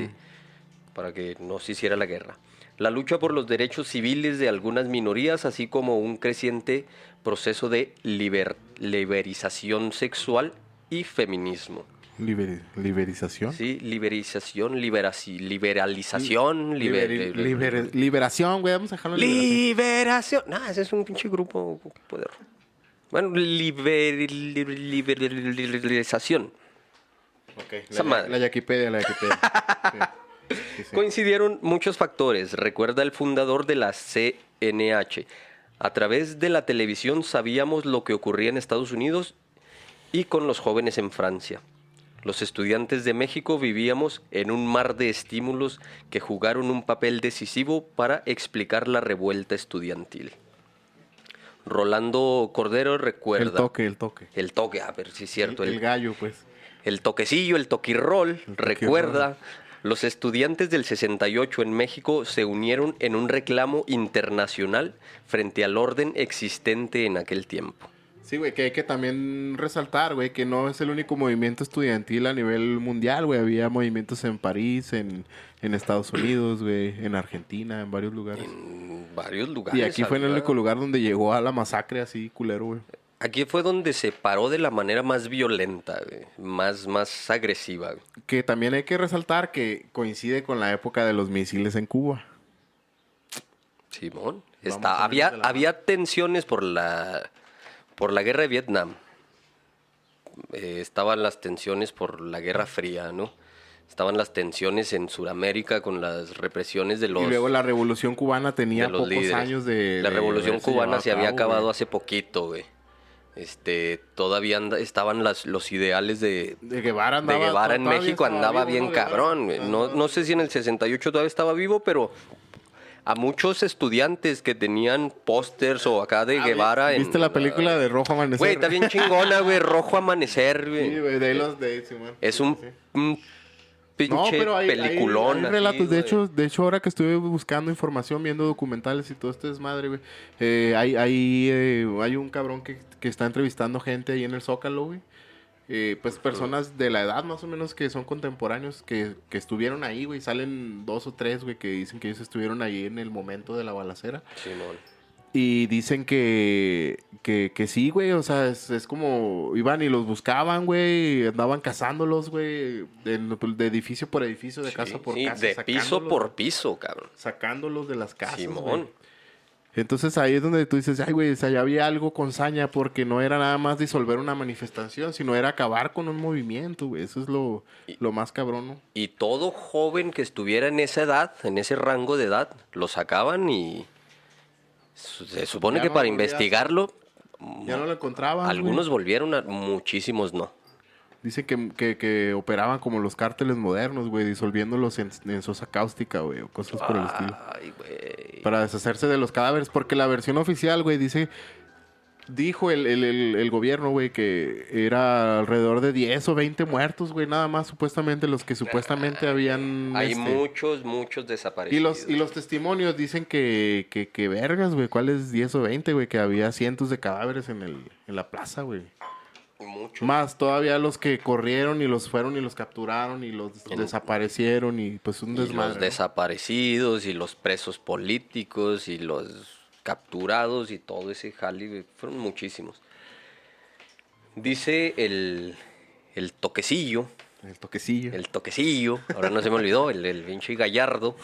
para que no se hiciera la guerra. La lucha por los derechos civiles de algunas minorías, así como un creciente proceso de liberización sexual y feminismo. ¿Liberización? Sí, liberalización. Liberación, güey. Vamos a dejarlo en Liberación. Nah, ese es un pinche grupo poderoso. Bueno, liberalización. Ok, Esa madre. la Yaquipedia. Sí. Sí. Coincidieron muchos factores, recuerda el fundador de la CNH. A través de la televisión sabíamos lo que ocurría en Estados Unidos y con los jóvenes en Francia. Los estudiantes de México vivíamos en un mar de estímulos que jugaron un papel decisivo para explicar la revuelta estudiantil. Rolando Cordero recuerda... El toque. El toque, a ver si es cierto. El gallo, pues. El toquecillo, el toquirrol, recuerda... Los estudiantes del 68 en México se unieron en un reclamo internacional frente al orden existente en aquel tiempo. Sí, güey, que hay que también resaltar, güey, que no es el único movimiento estudiantil a nivel mundial, güey. Había movimientos en París, en Estados Unidos, güey, en Argentina, en varios lugares. En varios lugares. Y aquí fue en el único lugar donde llegó a la masacre así, culero, güey. Aquí fue donde se paró de la manera más violenta, güey, más agresiva, güey. Que también hay que resaltar que coincide con la época de los misiles en Cuba. Simón. Vamos a menos de la Había tensiones por la guerra de Vietnam. Estaban las tensiones por la Guerra Fría, ¿no? Estaban las tensiones en Sudamérica con las represiones de los... Y luego la Revolución Cubana tenía de los pocos líderes. años de... La de Revolución haberse Cubana llevado se a había cabo, acabado güey. hace poquito, güey. Todavía estaban los ideales de Guevara andaba... de Guevara en todavía México, estaba andaba vivo, bien ¿no? Guevara. cabrón, güey. No sé si en el 68 todavía estaba vivo, pero a muchos estudiantes que tenían pósters o acá de Guevara en... ¿Viste la película de Rojo Amanecer? Güey, está bien chingona, güey. Rojo Amanecer, güey. Sí, güey, de ahí los dates, Simón. Es Sí, un, sí. un pinche No, pero hay peliculón. hay relatos. así, güey. De hecho, ahora que estuve buscando información, viendo documentales y todo este desmadre, güey, hay un cabrón que está entrevistando gente ahí en el Zócalo, güey. Pues personas de la edad más o menos que son contemporáneos que estuvieron ahí, güey. Salen 2 o 3, güey, que dicen que ellos estuvieron ahí en el momento de la balacera. Simón. Y dicen que sí, güey, o sea, es como iban y los buscaban, güey, andaban cazándolos, güey, de edificio por edificio, de casa por casa. de piso sacándolos, por piso, cabrón. sacándolos de las casas, Simón. güey. Entonces ahí es donde tú dices, ay, güey, o sea, ya había algo con saña porque no era nada más disolver una manifestación, sino era acabar con un movimiento, güey. Eso es lo más cabrón, ¿no? Y todo joven que estuviera en esa edad, en ese rango de edad, lo sacaban y se supone Ya que no para volvías. investigarlo, Ya no lo encontraban, algunos volvieron, muchísimos no. Dicen que operaban como los cárteles modernos, güey, disolviéndolos en sosa cáustica, güey, o cosas por el estilo. Ay, güey. Para deshacerse de los cadáveres, porque la versión oficial, güey, dijo el gobierno, güey, que era alrededor de 10 o 20 muertos, güey, nada más, supuestamente, los que supuestamente habían... Hay muchos desaparecidos. Y los testimonios dicen que vergas, güey, ¿cuáles 10 o 20, güey? Que había cientos de cadáveres en la plaza, güey. Muchos. Más todavía los que corrieron y los fueron y los capturaron y los desaparecieron y pues un Y desmadre. los ¿no? desaparecidos y los presos políticos y los capturados y todo ese jale, güey, fueron muchísimos. Dice el toquecillo, El toquecillo. ahora no se me olvidó, el pinche Gallardo.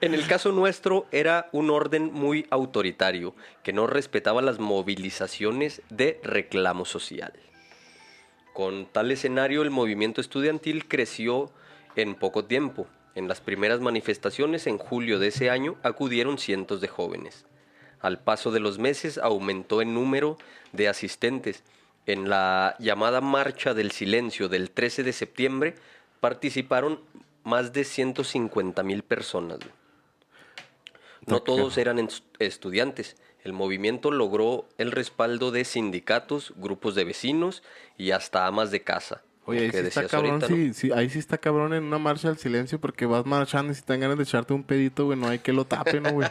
En el caso nuestro era un orden muy autoritario que no respetaba las movilizaciones de reclamo social. Con tal escenario, el movimiento estudiantil creció en poco tiempo. En las primeras manifestaciones en julio de ese año acudieron cientos de jóvenes. Al paso de los meses aumentó el número de asistentes. En la llamada Marcha del Silencio del 13 de septiembre participaron más de 150,000 personas. No todos eran estudiantes. El movimiento logró el respaldo de sindicatos, grupos de vecinos y hasta amas de casa. Oye, ahí que sí está decías cabrón, ahorita, ¿no? sí, sí, ahí sí está cabrón en una marcha del silencio porque vas marchando y si te dan ganas de echarte un pedito, güey, no hay que lo tape, ¿no, güey?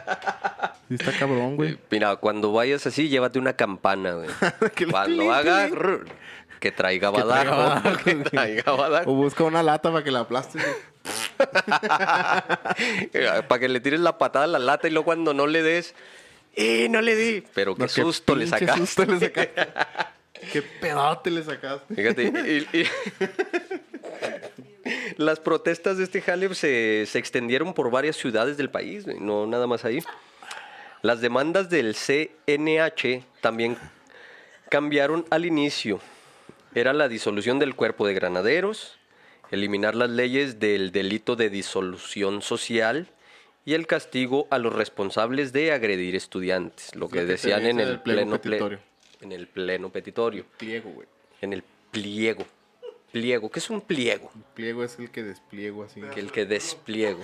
Sí está cabrón, güey. Mira, cuando vayas así, llévate una campana, güey. Que le Cuando tilín, haga... tilín. Que traiga Que traiga badajo. badajo, Que güey. traiga badajo. O busca una lata para que la aplastes, güey. Para que le tires la patada a la lata y luego cuando no le des... no le di! Pero qué No, qué susto le pinche sacaste. susto le sacaste. Qué pedote le sacaste. Fíjate, las protestas de este jale se extendieron por varias ciudades del país, güey, no nada más ahí. Las demandas del CNH también cambiaron al inicio. Era la disolución del cuerpo de granaderos, eliminar las leyes del delito de disolución social y el castigo a los responsables de agredir estudiantes, lo que te decían dice en del el pliego petitorio. en el pleno petitorio, Pliego, güey. en el pliego. Pliego, ¿qué es un pliego? Pliego es el que despliego así. El que despliego.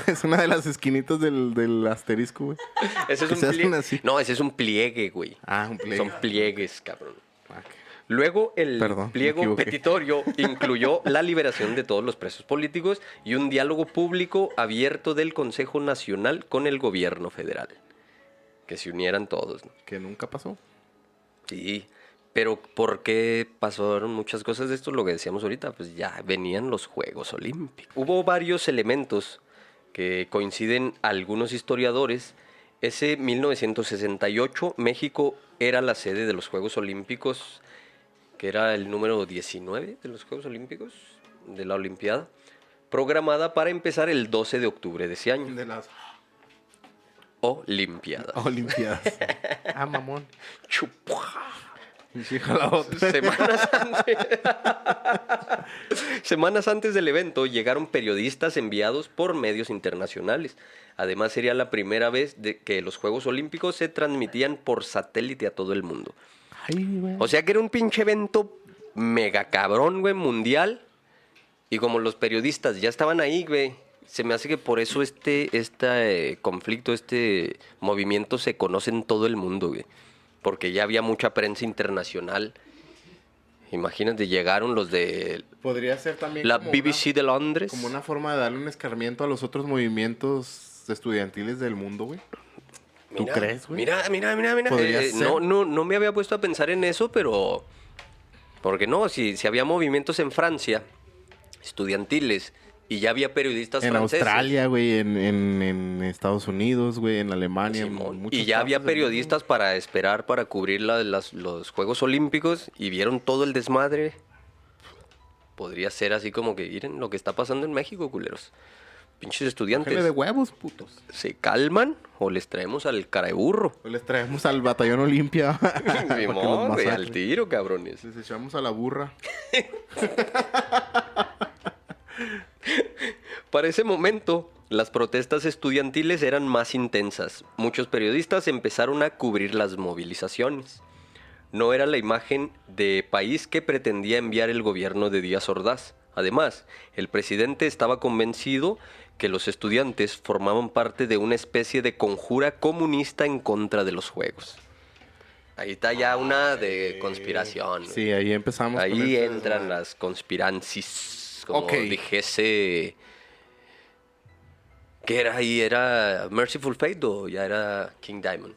Es una de las esquinitas del asterisco, güey. Ese es Que un se hacen pliegue. así. No, ese es un pliegue, güey. Ah, un pliego. Son pliegues, cabrón. Ah, ok. Luego el Perdón, me pliego equivoqué. petitorio incluyó la liberación de todos los presos políticos y un diálogo público abierto del Consejo Nacional con el gobierno federal. Que se unieran todos, ¿no? Que nunca pasó. Sí, pero ¿por qué pasaron muchas cosas de esto? Lo que decíamos ahorita, pues ya venían los Juegos Olímpicos. Hubo varios elementos que coinciden algunos historiadores Ese 1968, México era la sede de los Juegos Olímpicos, que era el número 19 de los Juegos Olímpicos, de la Olimpiada, programada para empezar el 12 de octubre de ese año. De las Olimpiadas. Olimpiadas. Ah, mamón. Chupua. Sí, la otra. Semanas antes del evento llegaron periodistas enviados por medios internacionales. Además, sería la primera vez que los Juegos Olímpicos se transmitían por satélite a todo el mundo. Ay, güey. O sea que era un pinche evento mega cabrón, güey, mundial. Y como los periodistas ya estaban ahí, güey, se me hace que por eso este conflicto, este movimiento se conoce en todo el mundo, güey. Porque ya había mucha prensa internacional. Imagínate, llegaron los de Podría ser también la como BBC de Londres. como una forma de darle un escarmiento a los otros movimientos estudiantiles del mundo, güey. ¿Tú crees, güey? Mira. Podría ser. No me había puesto a pensar en eso, pero... Porque no, si había movimientos en Francia, estudiantiles, y ya había periodistas En franceses. Australia, güey, en Estados Unidos, güey, en Alemania. Simón. Y ya había periodistas para esperar, para cubrir los Juegos Olímpicos, y vieron todo el desmadre. Podría ser así como que, miren lo que está pasando en México, culeros. Pinches estudiantes. De huevos, putos. ¿Se calman o les traemos al caraburro? Hoy les traemos al batallón Olimpia. para que los Simón, güey, al masacren. tiro, cabrones. Les echamos a la burra. Para ese momento, las protestas estudiantiles eran más intensas. Muchos periodistas empezaron a cubrir las movilizaciones. No era la imagen de país que pretendía enviar el gobierno de Díaz Ordaz. Además, el presidente estaba convencido que los estudiantes formaban parte de una especie de conjura comunista en contra de los juegos. Ahí está ya una de conspiración. Sí, ahí empezamos. con Ahí este entran desmadre. las conspirancias, como Ok. dijese... ¿Qué era ahí? ¿Era Merciful Fate o ya era King Diamond?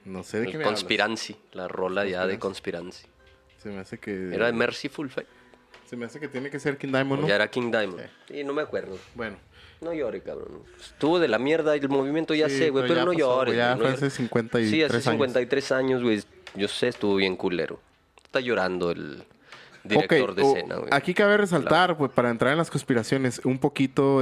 No sé de qué El me hablas. Conspiracy, la rola ya de Conspiracy. Se me hace que... ¿Era de Merciful Fate? Se me hace que tiene que ser King Diamond, ¿O ¿no? ya era King Diamond? Sí, no me acuerdo. Bueno. No llores, cabrón. Estuvo de la mierda el movimiento, ya Sí, sé, güey, pero ya no pasó, llores. güey, ya güey, no fue llores. hace 53 Sí, hace años. 53 años, güey. Yo sé, estuvo bien culero. Está llorando el director de escena, güey. Aquí cabe resaltar, pues, para entrar en las conspiraciones, un poquito,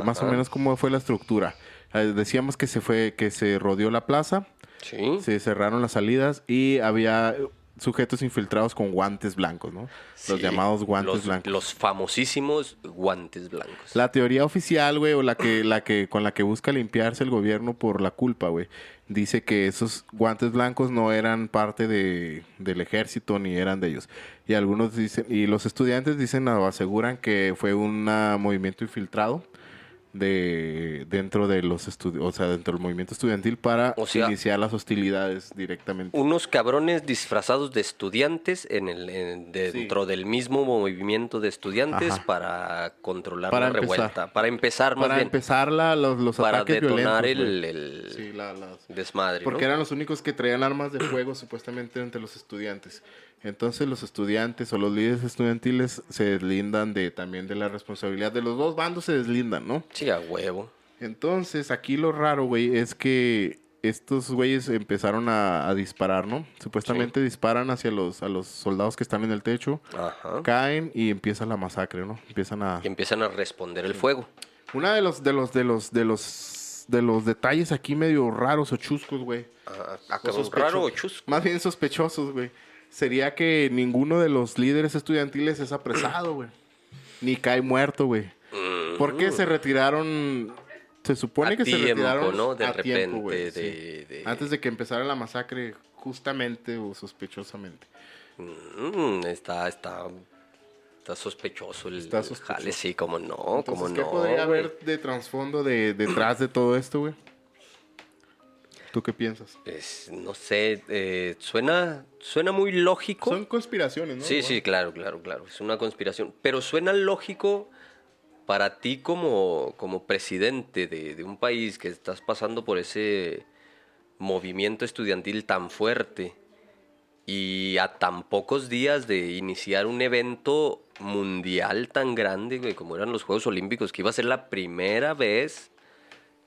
más o Ajá. menos cómo fue la estructura. Decíamos que se rodeó la plaza, Sí. se cerraron las salidas y había sujetos infiltrados con guantes blancos, ¿no? Los Sí, llamados guantes los, blancos. Los famosísimos guantes blancos. La teoría oficial, güey, o con la que busca limpiarse el gobierno por la culpa, güey, dice que esos guantes blancos no eran parte del ejército ni eran de ellos. Y algunos dicen, y los estudiantes dicen o aseguran que fue un movimiento infiltrado dentro de los o sea, dentro del movimiento estudiantil para O sea, iniciar las hostilidades directamente. Unos cabrones disfrazados de estudiantes dentro del mismo movimiento de estudiantes Ajá. para controlar Para la empezar. revuelta. Para empezar, más Para bien. empezar los Para ataques detonar violentos, güey. el Sí, las... desmadre, Porque ¿no? eran los únicos que traían armas de fuego supuestamente entre los estudiantes. Entonces los estudiantes o los líderes estudiantiles se deslindan también de la responsabilidad. De los dos bandos se deslindan, ¿no? Sí, a huevo. Entonces aquí lo raro, güey, es que estos güeyes empezaron a disparar, ¿no? Supuestamente disparan hacia a los soldados que están en el techo, Ajá. caen y empieza la masacre, ¿no? Empiezan a... Y empiezan a responder el fuego. Una de los detalles aquí medio raros o chuscos, güey. Cabrón, raro o chusco. Más bien sospechosos, güey. Sería que ninguno de los líderes estudiantiles es apresado, güey. Ni cae muerto, güey. Porque se retiraron... Se supone A que se tiempo, retiraron ¿no? De a tiempo, repente, güey. de- Sí. Antes de que empezara la masacre, justamente o sospechosamente. Está sospechoso el Está sospechoso. jale, sí, como no, Entonces, como ¿qué no. podría güey? haber de trasfondo detrás de todo esto, güey? ¿Tú qué piensas? Pues, no sé, suena muy lógico. Son conspiraciones, ¿no? Sí, Igual. sí, claro, es una conspiración. Pero suena lógico para ti como presidente de un país que estás pasando por ese movimiento estudiantil tan fuerte y a tan pocos días de iniciar un evento mundial tan grande, güey, como eran los Juegos Olímpicos, que iba a ser la primera vez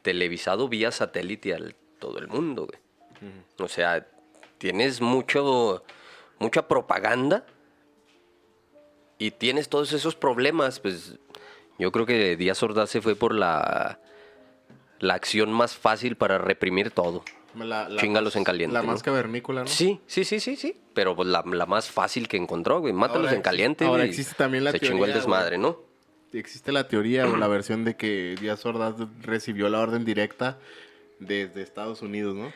televisado vía satélite todo el mundo, güey. O sea, tienes mucha propaganda y tienes todos esos problemas, pues yo creo que Díaz Ordaz se fue por la acción más fácil para reprimir todo. Chíngalos en caliente. La ¿no? más cavernícola, ¿no? Sí. Pero pues la más fácil que encontró, güey. Mátalos en caliente. Ahora güey. existe también la se teoría. Se chingó el desmadre, güey. ¿no? Existe la teoría o la versión de que Díaz Ordaz recibió la orden directa desde Estados Unidos, ¿no?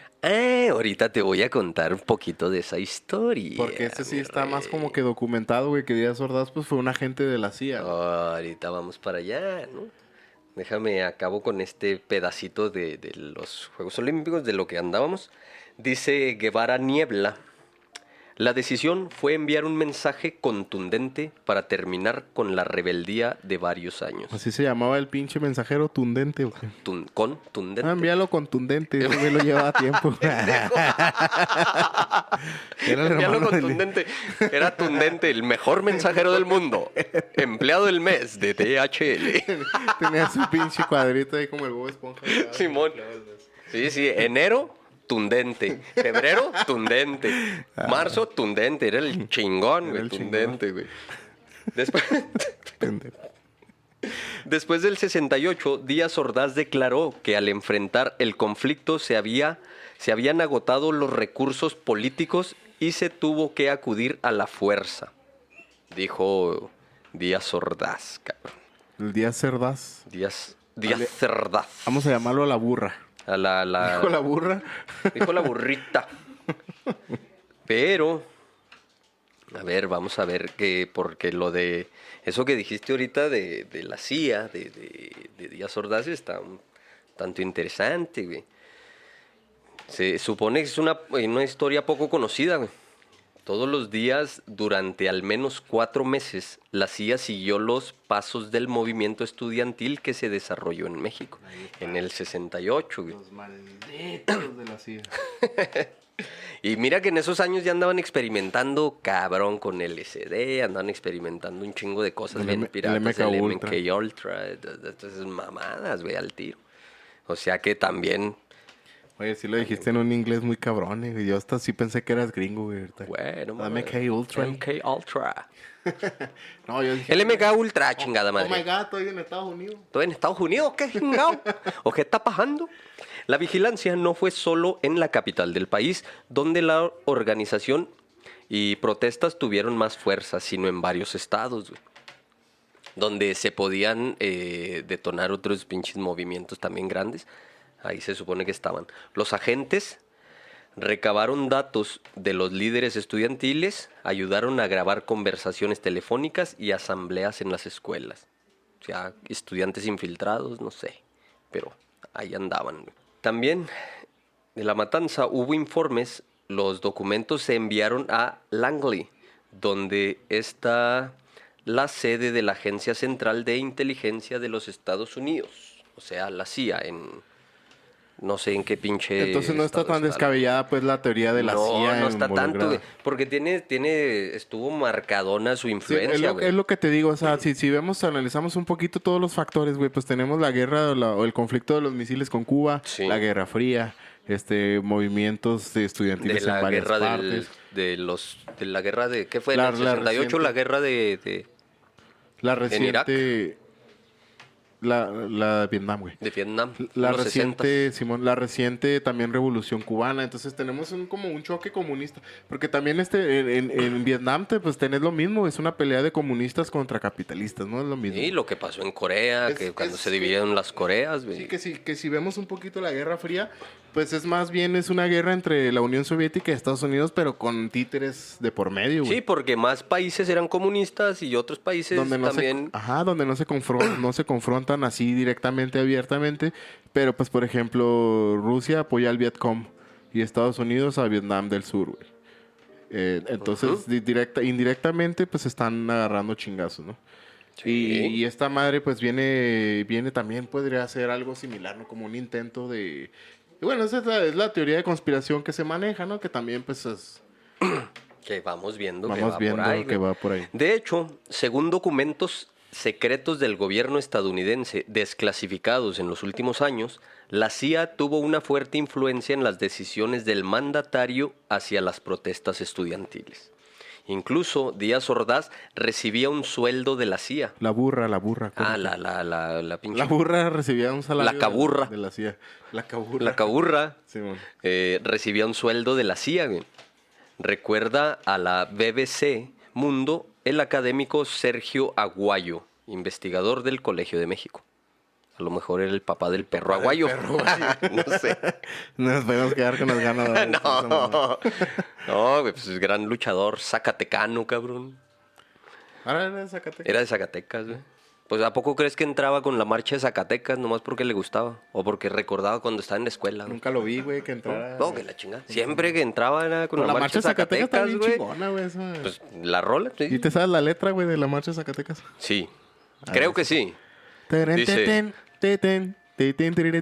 Ahorita te voy a contar un poquito de esa historia. Porque este sí está más como que documentado, güey, que Díaz Ordaz pues fue un agente de la CIA. Ahorita vamos para allá, ¿no? Déjame acabo con este pedacito de los Juegos Olímpicos, de lo que andábamos. Dice Guevara Niebla. La decisión fue enviar un mensaje contundente para terminar con la rebeldía de varios años. Así se llamaba el pinche mensajero tundente, güey. Contundente. Envíalo contundente, eso me lo llevaba tiempo. Envíalo contundente. Era Tundente, el mejor mensajero del mundo. Empleado del mes de DHL. Tenía su pinche cuadrito ahí como el Bob Esponja. Simón. Sí, enero, Tundente. Febrero, Tundente. Marzo, Tundente. Era el chingón, güey. Tundente, güey. Después del 68, Díaz Ordaz declaró que al enfrentar el conflicto se habían agotado los recursos políticos y se tuvo que acudir a la fuerza. Dijo Díaz Ordaz, cabrón. El Díaz Ordaz. Díaz Ordaz. Vamos a llamarlo a la burra. ¿Dijo la burra? Dijo la burrita. Pero, a ver, vamos a ver que, porque lo de eso que dijiste ahorita de la CIA, de Díaz Ordaz, está un tanto interesante, güey. Se supone que es una historia poco conocida, güey. Todos los días, durante al menos 4 meses, la CIA siguió los pasos del movimiento estudiantil que se desarrolló en México, en el 68, güey. Los malditos de la CIA. Y mira que en esos años ya andaban experimentando cabrón con LSD, andaban experimentando un chingo de cosas bien piratas, el MK Ultra, esas mamadas, güey, al tiro. O sea que también... Oye, sí lo dijiste en un inglés muy cabrón, güey. Yo hasta sí pensé que eras gringo, güey. Bueno, MK Ultra. MK Ultra. No, yo dije... El MK Ultra, chingada madre. Oh my God, estoy en Estados Unidos. ¿Estoy en Estados Unidos? ¿Qué chingado? ¿O qué está pasando? La vigilancia no fue solo en la capital del país, donde la organización y protestas tuvieron más fuerza, sino en varios estados, güey, donde se podían detonar otros pinches movimientos también grandes. Ahí se supone que estaban. Los agentes recabaron datos de los líderes estudiantiles, ayudaron a grabar conversaciones telefónicas y asambleas en las escuelas. O sea, estudiantes infiltrados, no sé, pero ahí andaban, güey. También de la matanza hubo informes, los documentos se enviaron a Langley, donde está la sede de la Agencia Central de Inteligencia de los Estados Unidos, o sea, la CIA, no sé en qué pinche... Entonces no está tan descabellada pues la teoría de la CIA. No está tanto, güey, porque estuvo marcadona su influencia, sí, es lo que te digo, o sea, si vemos, analizamos un poquito todos los factores, güey, pues tenemos la guerra o el conflicto de los misiles con Cuba, sí, la Guerra Fría, movimientos estudiantiles en varias partes. De la guerra de... ¿Qué fue? En el 68, la guerra de la reciente... en Irak. La de Vietnam, güey. De Vietnam. La reciente, Simón, la reciente también revolución cubana. Entonces tenemos como un choque comunista. Porque también en Vietnam pues tenés lo mismo. Es una pelea de comunistas contra capitalistas, ¿no? Es lo mismo. Sí, lo que pasó en Corea, cuando se dividieron las Coreas, güey. Sí, que si vemos un poquito la Guerra Fría, pues es más bien es una guerra entre la Unión Soviética y Estados Unidos, pero con títeres de por medio, güey. Sí, porque más países eran comunistas y otros países donde también... donde no se confrontan así directamente, abiertamente, pero pues por ejemplo Rusia apoya al Vietcong y Estados Unidos a Vietnam del Sur, güey. Entonces indirectamente pues están agarrando chingazos, ¿no? Sí. Y esta madre pues viene también, podría ser algo similar, ¿no? Como un intento de... Y bueno, esa es la teoría de conspiración que se maneja, ¿no? Que también pues es... que vamos viendo que va por ahí. De hecho, según documentos secretos del gobierno estadounidense desclasificados en los últimos años, la CIA tuvo una fuerte influencia en las decisiones del mandatario hacia las protestas estudiantiles. Incluso Díaz Ordaz recibía un sueldo de la CIA. La burra. Ah, la pinche... La burra recibía un salario La caburra. de la CIA. La caburra. La caburra Simón. recibía un sueldo de la CIA, güey. Recuerda a la BBC Mundo el académico Sergio Aguayo, investigador del Colegio de México. A lo mejor era el papá del perro aguayo. No sé. Nos podemos quedar con las ganas de No, güey, pues es gran luchador zacatecano, cabrón. Ahora era de Zacatecas. Era de Zacatecas, güey. Pues ¿a poco crees que entraba con la marcha de Zacatecas nomás porque le gustaba? O porque recordaba cuando estaba en la escuela, güey. Nunca lo vi, güey, que entrara. No, que la chingada. Siempre que entraba era con Pero la marcha de Zacatecas, está bien güey. chingona, güey. Esa. Pues la rola, sí. ¿Y te sabes la letra, güey, de la marcha de Zacatecas? Sí. Creo que sí. Dice...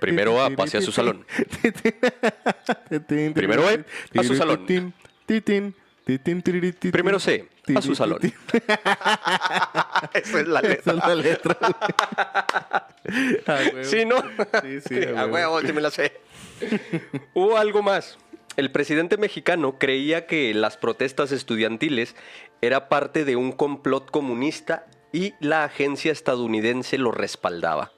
Primero A, pase a su salón. Primero E, a su salón. Primero C, a su salón. Esa es la letra. Esa es la letra. Sí, ¿no? Sí, A huevo, sí me la sé. Hubo algo más. El presidente mexicano creía que las protestas estudiantiles era parte de un complot comunista y la agencia estadounidense lo respaldaba.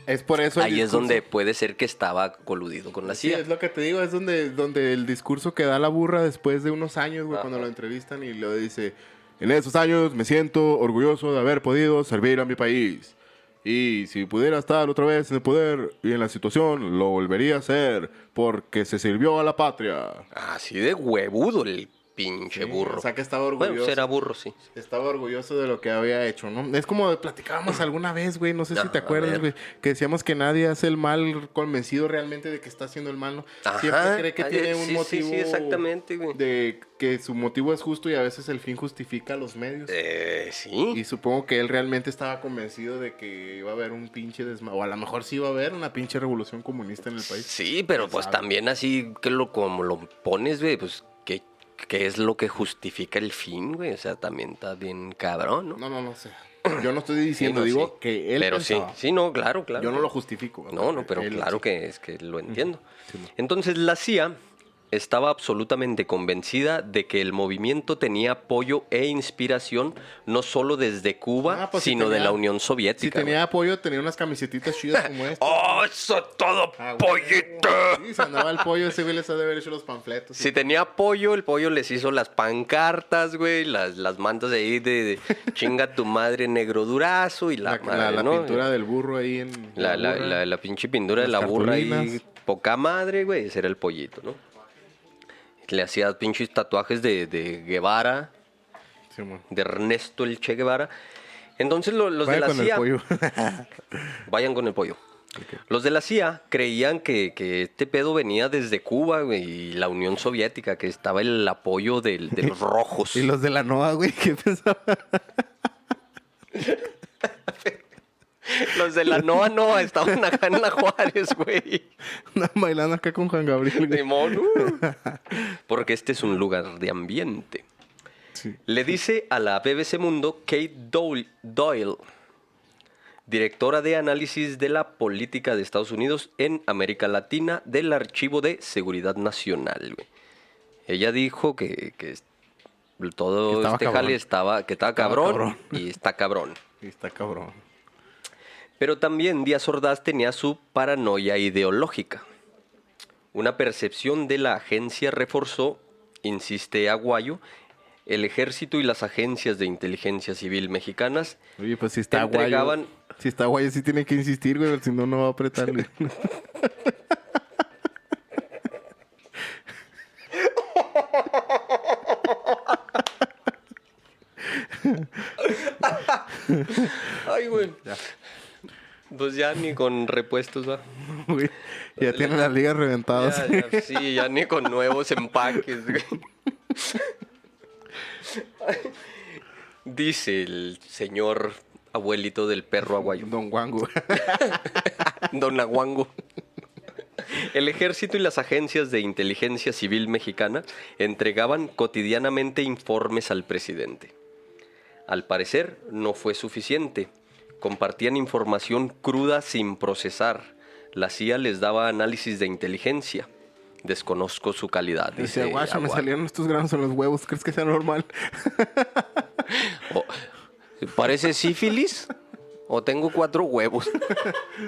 Es por eso ahí es donde puede ser que estaba coludido con la CIA. Sí, es lo que te digo, es donde el discurso que da la burra después de unos años, güey, cuando lo entrevistan y lo dice, en esos años me siento orgulloso de haber podido servir a mi país. Y si pudiera estar otra vez en el poder y en la situación, lo volvería a hacer porque se sirvió a la patria. Así de huevudo el pinche burro. O sea, que estaba orgulloso. Bueno, será burro, sí. Estaba orgulloso de lo que había hecho, ¿no? Es como platicábamos alguna vez, güey, no sé si te acuerdas, güey, que decíamos que nadie hace el mal convencido realmente de que está haciendo el mal, ¿no? Ajá. Siempre cree que tiene un motivo. Sí, exactamente, güey. De que su motivo es justo y a veces el fin justifica los medios. Sí. Y supongo que él realmente estaba convencido de que iba a haber un pinche o a lo mejor sí iba a haber una pinche revolución comunista en el país. Sí, pero pues también así que como lo pones, güey, pues ¿qué es lo que justifica el fin, güey? O sea, también está bien cabrón, ¿no? No sé. Yo no estoy diciendo, Sí, no, digo que él pero pensaba. sí, no, claro. Yo no lo justifico. No, pero él, claro sí. que es que lo entiendo. Sí, no. Entonces la CIA estaba absolutamente convencida de que el movimiento tenía apoyo e inspiración no solo desde Cuba, Pues sino de la Unión Si Soviética. tenía apoyo, tenía unas camisetitas chidas como esta. ¡Oh, eso todo, pollito! Sí, se andaba el pollo, ese güey les ha de haber hecho los panfletos. Si tenía apoyo, el pollo les hizo las pancartas, güey, las mantas ahí de chinga tu madre negro durazo y la madre, ¿no? pintura del burro ahí en... La pinche pintura de Las la burra ahí, cartulinas. poca madre, güey, ese era el pollito, ¿no? Le hacía pinches tatuajes de Guevara, Sí, man. de Ernesto el Che Guevara. Entonces los de Vaya la con CIA... el pollo. Vayan con el pollo. Okay. Los de la CIA creían que este pedo venía desde Cuba, güey, y la Unión Soviética, que estaba el apoyo de los rojos. Y los de la NOA, güey, ¿qué pensaban? Los de la NOA estaban acá en la Juárez, güey. Bailando acá con Juan Gabriel, güey. Simón, porque este es un lugar de ambiente. Sí. Le dice a la BBC Mundo Kate Doyle, directora de análisis de la política de Estados Unidos en América Latina del Archivo de Seguridad Nacional, güey. Ella dijo que todo estaba este cabrón. jale estaba cabrón y está cabrón. Y está cabrón. Pero también Díaz Ordaz tenía su paranoia ideológica. Una percepción de la agencia reforzó, insiste Aguayo, el ejército y las agencias de inteligencia civil mexicanas Oye, pues si está entregaban... guayo. Si está guayo, sí tiene que insistir, güey, si no, no va a apretar, güey. Ay, güey. Pues ya ni con repuestos, va. Güey, ya tiene las ligas reventadas. Sí, ya ni con nuevos empaques, güey. Dice el señor abuelito del perro aguayo. Don Wango. Don Aguango. El ejército y las agencias de inteligencia civil mexicana entregaban cotidianamente informes al presidente. Al parecer, no fue suficiente compartían información cruda sin procesar. La CIA les daba análisis de inteligencia. Desconozco su calidad. Dice, Dice guacha, me Aguayo. salieron estos granos en los huevos. ¿Crees que sea normal? Oh, ¿parece sífilis? ¿O tengo 4 huevos?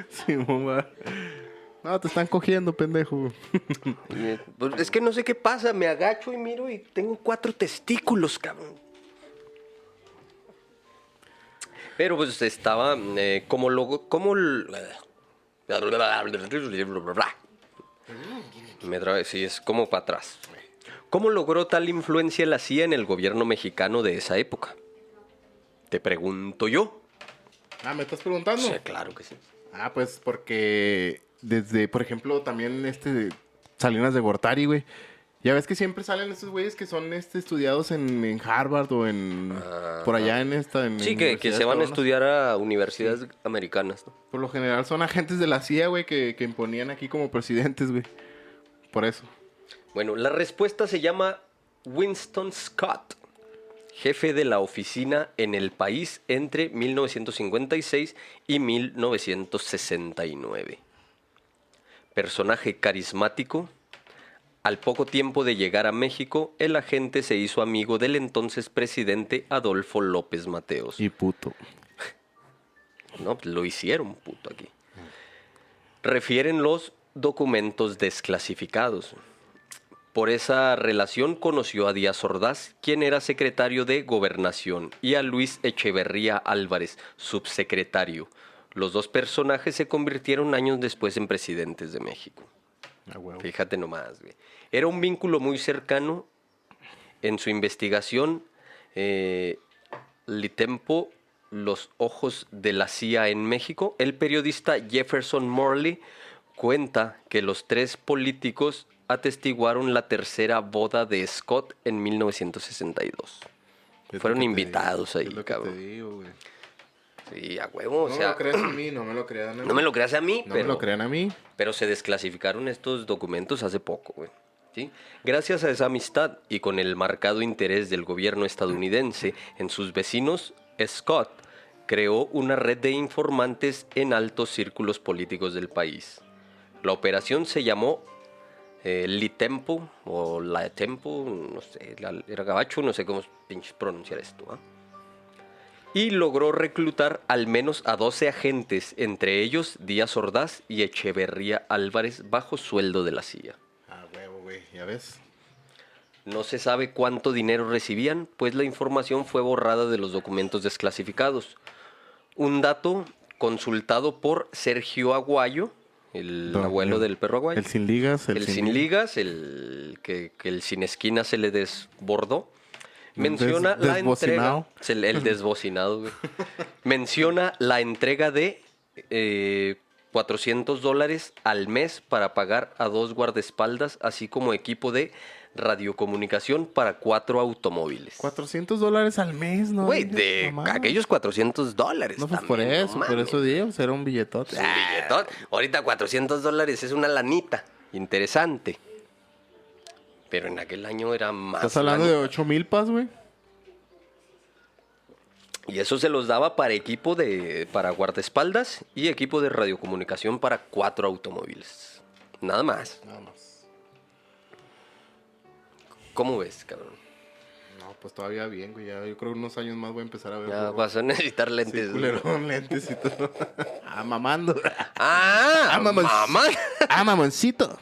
Sí, mamá. No, te están cogiendo, pendejo. Pues es que no sé qué pasa. Me agacho y miro y tengo 4 testículos, cabrón. Pero pues estaba me trabé, sí, es como para atrás. ¿Cómo logró tal influencia la CIA en el gobierno mexicano de esa época? Te pregunto yo. Ah, ¿me estás preguntando? Sí, claro que sí. Ah, pues porque desde, por ejemplo, también Salinas de Gortari, güey. Ya ves que siempre salen estos güeyes que son estudiados en Harvard o por allá en Sí, que se van a estudiar a universidades americanas, ¿no? Por lo general son agentes de la CIA, güey, que imponían aquí como presidentes, güey. Por eso. Bueno, la respuesta se llama Winston Scott, jefe de la oficina en el país entre 1956 y 1969. Personaje carismático. Al poco tiempo de llegar a México, el agente se hizo amigo del entonces presidente Adolfo López Mateos. Y puto. No, pues lo hicieron puto aquí. Refieren los documentos desclasificados. Por esa relación conoció a Díaz Ordaz, quien era secretario de Gobernación, y a Luis Echeverría Álvarez, subsecretario. Los dos personajes se convirtieron años después en presidentes de México. Ah, huevo. Fíjate nomás, güey. Era un vínculo muy cercano en su investigación. Litempo, los ojos de la CIA en México. El periodista Jefferson Morley cuenta que los 3 políticos atestiguaron la tercera boda de Scott en 1962. Fueron invitados ahí, cabrón. Te digo, güey. Sí, a huevo, No o me sea, lo creas a mí, no me lo crean a mí. no me lo creas a mí, No pero... me lo crean a mí. Pero se desclasificaron estos documentos hace poco, güey. ¿Sí? Gracias a esa amistad y con el marcado interés del gobierno estadounidense en sus vecinos, Scott creó una red de informantes en altos círculos políticos del país. La operación se llamó Litempo o Latempo, no sé, era gabacho, no sé cómo pinches pronunciar esto, ¿eh? Y logró reclutar al menos a 12 agentes, entre ellos Díaz Ordaz y Echeverría Álvarez, bajo sueldo de la CIA. Ah, huevo, güey, ya ves. No se sabe cuánto dinero recibían, pues la información fue borrada de los documentos desclasificados. Un dato consultado por Sergio Aguayo, el abuelo del perro Aguayo. El sin ligas. El sin ligas, el que el sin esquina se le desbordó. Menciona la entrega. El desbocinado, güey. Menciona la entrega de $400 al mes para pagar a 2 guardaespaldas, así como equipo de radiocomunicación para 4 automóviles. $400 al mes, ¿no? Güey, de Mamá. aquellos $400. No, pues también, por no eso, mames. digo, será un billetote. Un billetón. Ahorita $400 es una lanita. Interesante. Pero en aquel año era más. ¿Estás hablando lanita. de 8,000 pas, güey? Y eso se los daba para para guardaespaldas y equipo de radiocomunicación para 4 automóviles. Nada más. Nada más. ¿Cómo ves, cabrón? No, pues todavía bien, güey. Ya, yo creo que unos años más voy a empezar a ver. Ya borroso. vas a necesitar Sí, lentes. culerón, lentes y todo. Ah, mamando. ¡Ah! mamá. ¡Mamá! Ah, mamoncito.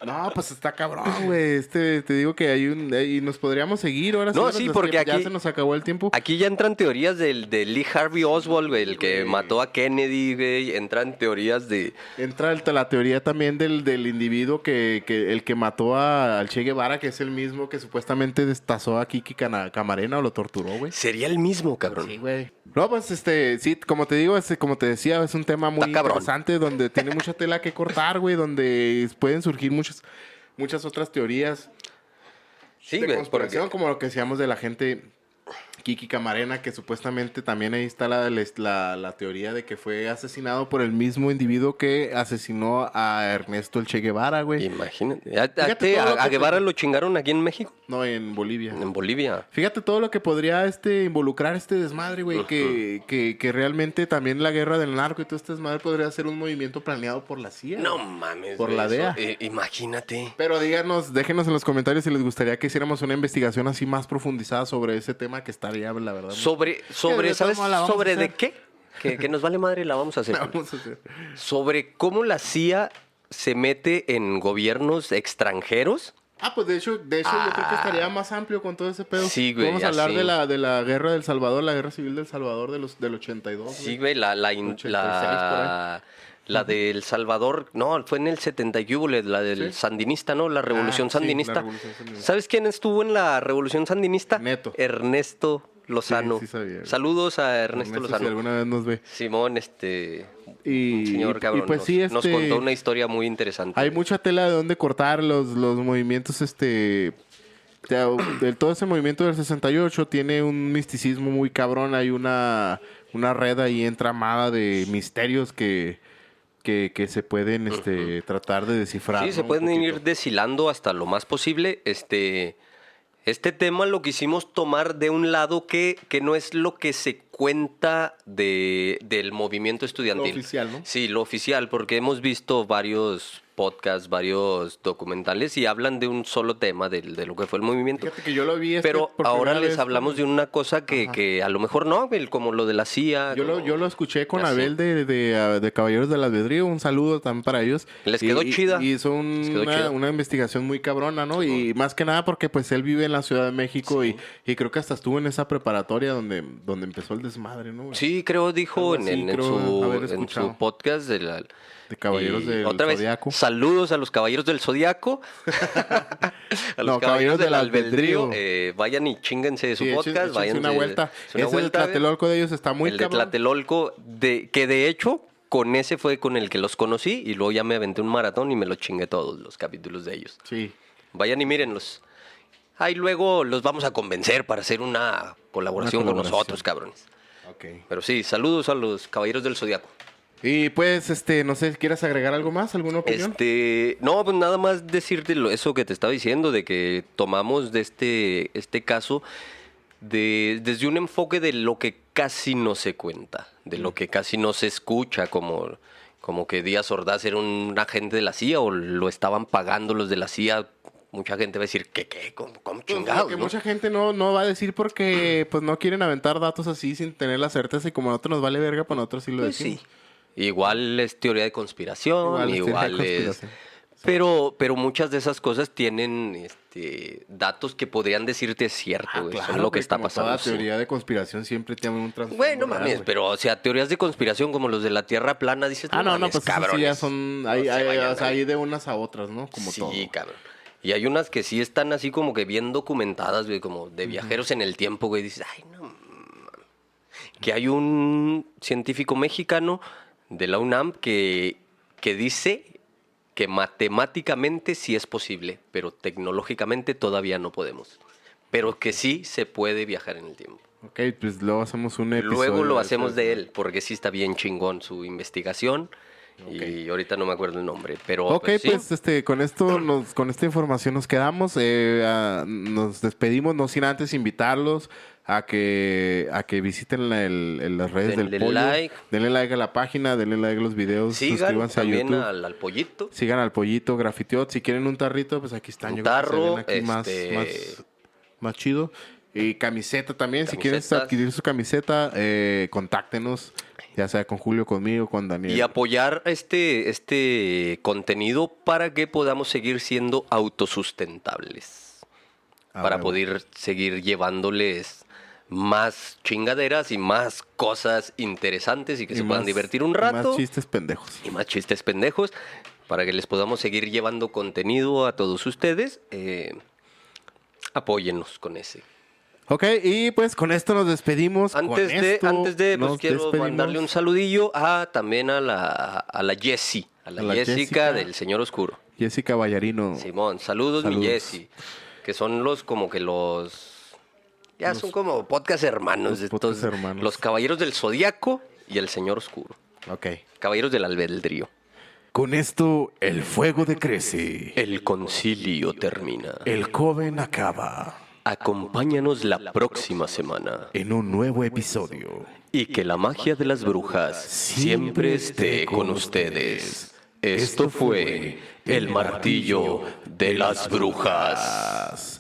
No, pues está cabrón, güey. Te digo que y nos podríamos seguir ahora. No, ¿verdad? sí, Es porque que ya aquí- se nos acabó el tiempo. Aquí ya entran teorías de Lee Harvey Oswald, güey, el que mató a Kennedy, güey. Entran teorías de... Entra la teoría también del individuo que el que mató al Che Guevara, que es el mismo que supuestamente destazó a Kiki Camarena o lo torturó, güey. Sería el mismo, cabrón. Sí, güey. No, pues sí, como te digo, como te decía, es un tema muy Está cabrón. interesante donde tiene mucha tela que cortar, güey, donde pueden surgir muchas otras teorías Sí, de güey, conspiración, como lo que decíamos de la gente Kiki Camarena, que supuestamente también ahí está la teoría de que fue asesinado por el mismo individuo que asesinó a Ernesto el Che Guevara, güey. Imagínate. Fíjate todo lo A que Guevara lo chingaron aquí en México, No, en Bolivia. en Bolivia. Fíjate todo lo que podría involucrar este desmadre, güey, que realmente también la guerra del narco y todo este desmadre podría ser un movimiento planeado por la CIA. No güey. mames. Por güey, la eso, DEA. Imagínate. Pero déjenos en los comentarios si les gustaría que hiciéramos una investigación así más profundizada sobre ese tema que estaría, la verdad. Sobre, de ¿sabes? todos modos la vamos a ¿Sobre de hacer. qué? Que nos vale madre, la vamos a hacer. Vamos a hacer. Sobre cómo la CIA se mete en gobiernos extranjeros. Pues de hecho yo creo que estaría más amplio con todo ese pedo. Sí, güey, Vamos a hablar así. de la guerra del Salvador, la guerra civil del Salvador del 82. Sí, güey, la 86 por La de El Salvador, no, fue en el 70 y hubo, la del ¿Sí? sandinista, ¿no? La revolución Sí, la sandinista. revolución sandinista. ¿Sabes quién estuvo en la revolución sandinista? Neto. Ernesto Lozano. Sí, sabía. Saludos a Ernesto Ernesto, Lozano. si alguna vez nos ve. Simón, un señor Y cabrón, pues sí, nos contó una historia muy interesante. hay mucha tela de dónde cortar los movimientos, todo ese movimiento del 68 tiene un misticismo muy cabrón, hay una red ahí entramada de misterios que se pueden tratar de descifrar. Sí, ¿no? se Un pueden poquito. ir deshilando hasta lo más posible. Este tema lo quisimos tomar de un lado que no es lo que se cuenta del movimiento estudiantil. Lo oficial, ¿no? Sí, lo oficial, porque hemos visto varios podcasts, varios documentales y hablan de un solo tema de lo que fue el movimiento. Fíjate que yo lo vi Pero por ahora primera les vez hablamos de una cosa que a lo mejor no, como lo de la CIA. Yo como- lo escuché con así. Abel de Caballeros del Albedrío. Un saludo también para ellos. Les quedó chida. Y hizo Les quedó chida. una investigación muy cabrona, ¿no? Y más que nada porque pues él vive en la Ciudad de México y creo que hasta estuvo en esa preparatoria donde empezó el desmadre, ¿no? güey? Sí, creo dijo Algo así, en creo haber su escuchado. podcast De Caballeros y del otra vez, Zodiaco. saludos a los Caballeros del Zodiaco. A los No, Caballeros del Albedrío. Albedrío. Vayan y chinguense de su Sí, podcast. échense Vayan una vuelta. una Ese vuelta, del Tlatelolco de ellos está muy el de cabrón. Tlatelolco, que de hecho, con ese fue con el que los conocí y luego ya me aventé un maratón y me los chingué todos los capítulos de ellos. Sí. Vayan y mírenlos. Ahí luego los vamos a convencer para hacer una colaboración con colaboración. nosotros, cabrones. Ok. Pero sí, saludos a los Caballeros del Zodiaco. Y pues, no sé, ¿quieres agregar algo más? ¿Alguna opinión? No, pues nada más decirte eso que te estaba diciendo, de que tomamos de este caso desde un enfoque de lo que casi no se cuenta, de lo que casi no se escucha, como que Díaz Ordaz era un agente de la CIA o lo estaban pagando los de la CIA. Mucha gente va a decir, ¿qué? ¿Cómo Pues, chingados? que ¿no? mucha gente no va a decir porque pues no quieren aventar datos así sin tener la certeza y como a nosotros nos vale verga, pues nosotros sí lo Pues decimos. sí. Igual es teoría de conspiración, Igual es teoría de igual es... conspiración. Pero muchas de esas cosas tienen datos que podrían decirte es cierto, güey. Son lo que güey, está como pasando. Toda sí. teoría de conspiración siempre tiene un trasfondo. Bueno, real, mames, güey. pero o sea, teorías de conspiración como los de la Tierra plana, dices, No, mames, pues eso sí cabrones, ya son... no Hay, se vayan o sea, ahí. hay de unas a otras, ¿no? Como Sí, todo. cabrón. Y hay unas que sí están así como que bien documentadas, güey, como de viajeros en el tiempo, güey. Dices, ay, no. Que hay un científico mexicano de la UNAM que dice que matemáticamente sí es posible, pero tecnológicamente todavía no podemos. Pero que sí se puede viajar en el tiempo. Ok, pues luego hacemos un episodio. Luego lo de hacemos eso. de él, porque sí está bien chingón su investigación. Y ahorita no me acuerdo el nombre, pero Ok, sí. pues con esta información nos quedamos. Nos despedimos, no sin antes invitarlos a que visiten las redes Denle del pollo. like. Denle like a la página, denle like a los videos, Sigan suscríbanse a también YouTube. al pollito. Sigan al pollito, Grafiteot. Si quieren un tarrito, pues aquí están. Un Yo creo que se tarro, ven aquí más chido. Y camiseta también. Si quieren Camisetas. adquirir su camiseta, contáctenos. Ya sea con Julio, conmigo, con Daniel. Y apoyar este contenido para que podamos seguir siendo autosustentables. Para huevo. poder seguir llevándoles más chingaderas y más cosas interesantes y que Y se puedan más- divertir un y rato. Más chistes pendejos. Y más chistes pendejos. Para que les podamos seguir llevando contenido a todos ustedes. Apóyennos con ese. Ok, y pues con esto nos despedimos. Antes de pues nos quiero despedimos. mandarle un saludillo también a la Jessie, a la Jessica Jessica. del Señor Oscuro. Jessica Ballarino. Simón, saludos mi Saludos. Jessie, que son como que los Ya son como podcast hermanos. podcast hermanos. Los Caballeros del Zodiaco y el Señor Oscuro. Ok. Caballeros del Albedrío. Con esto, el fuego decrece. El concilio termina. El Coven acaba. Acompáñanos la próxima semana. En un nuevo episodio. Y que la magia de las brujas siempre esté con ustedes. Esto fue el martillo de las brujas.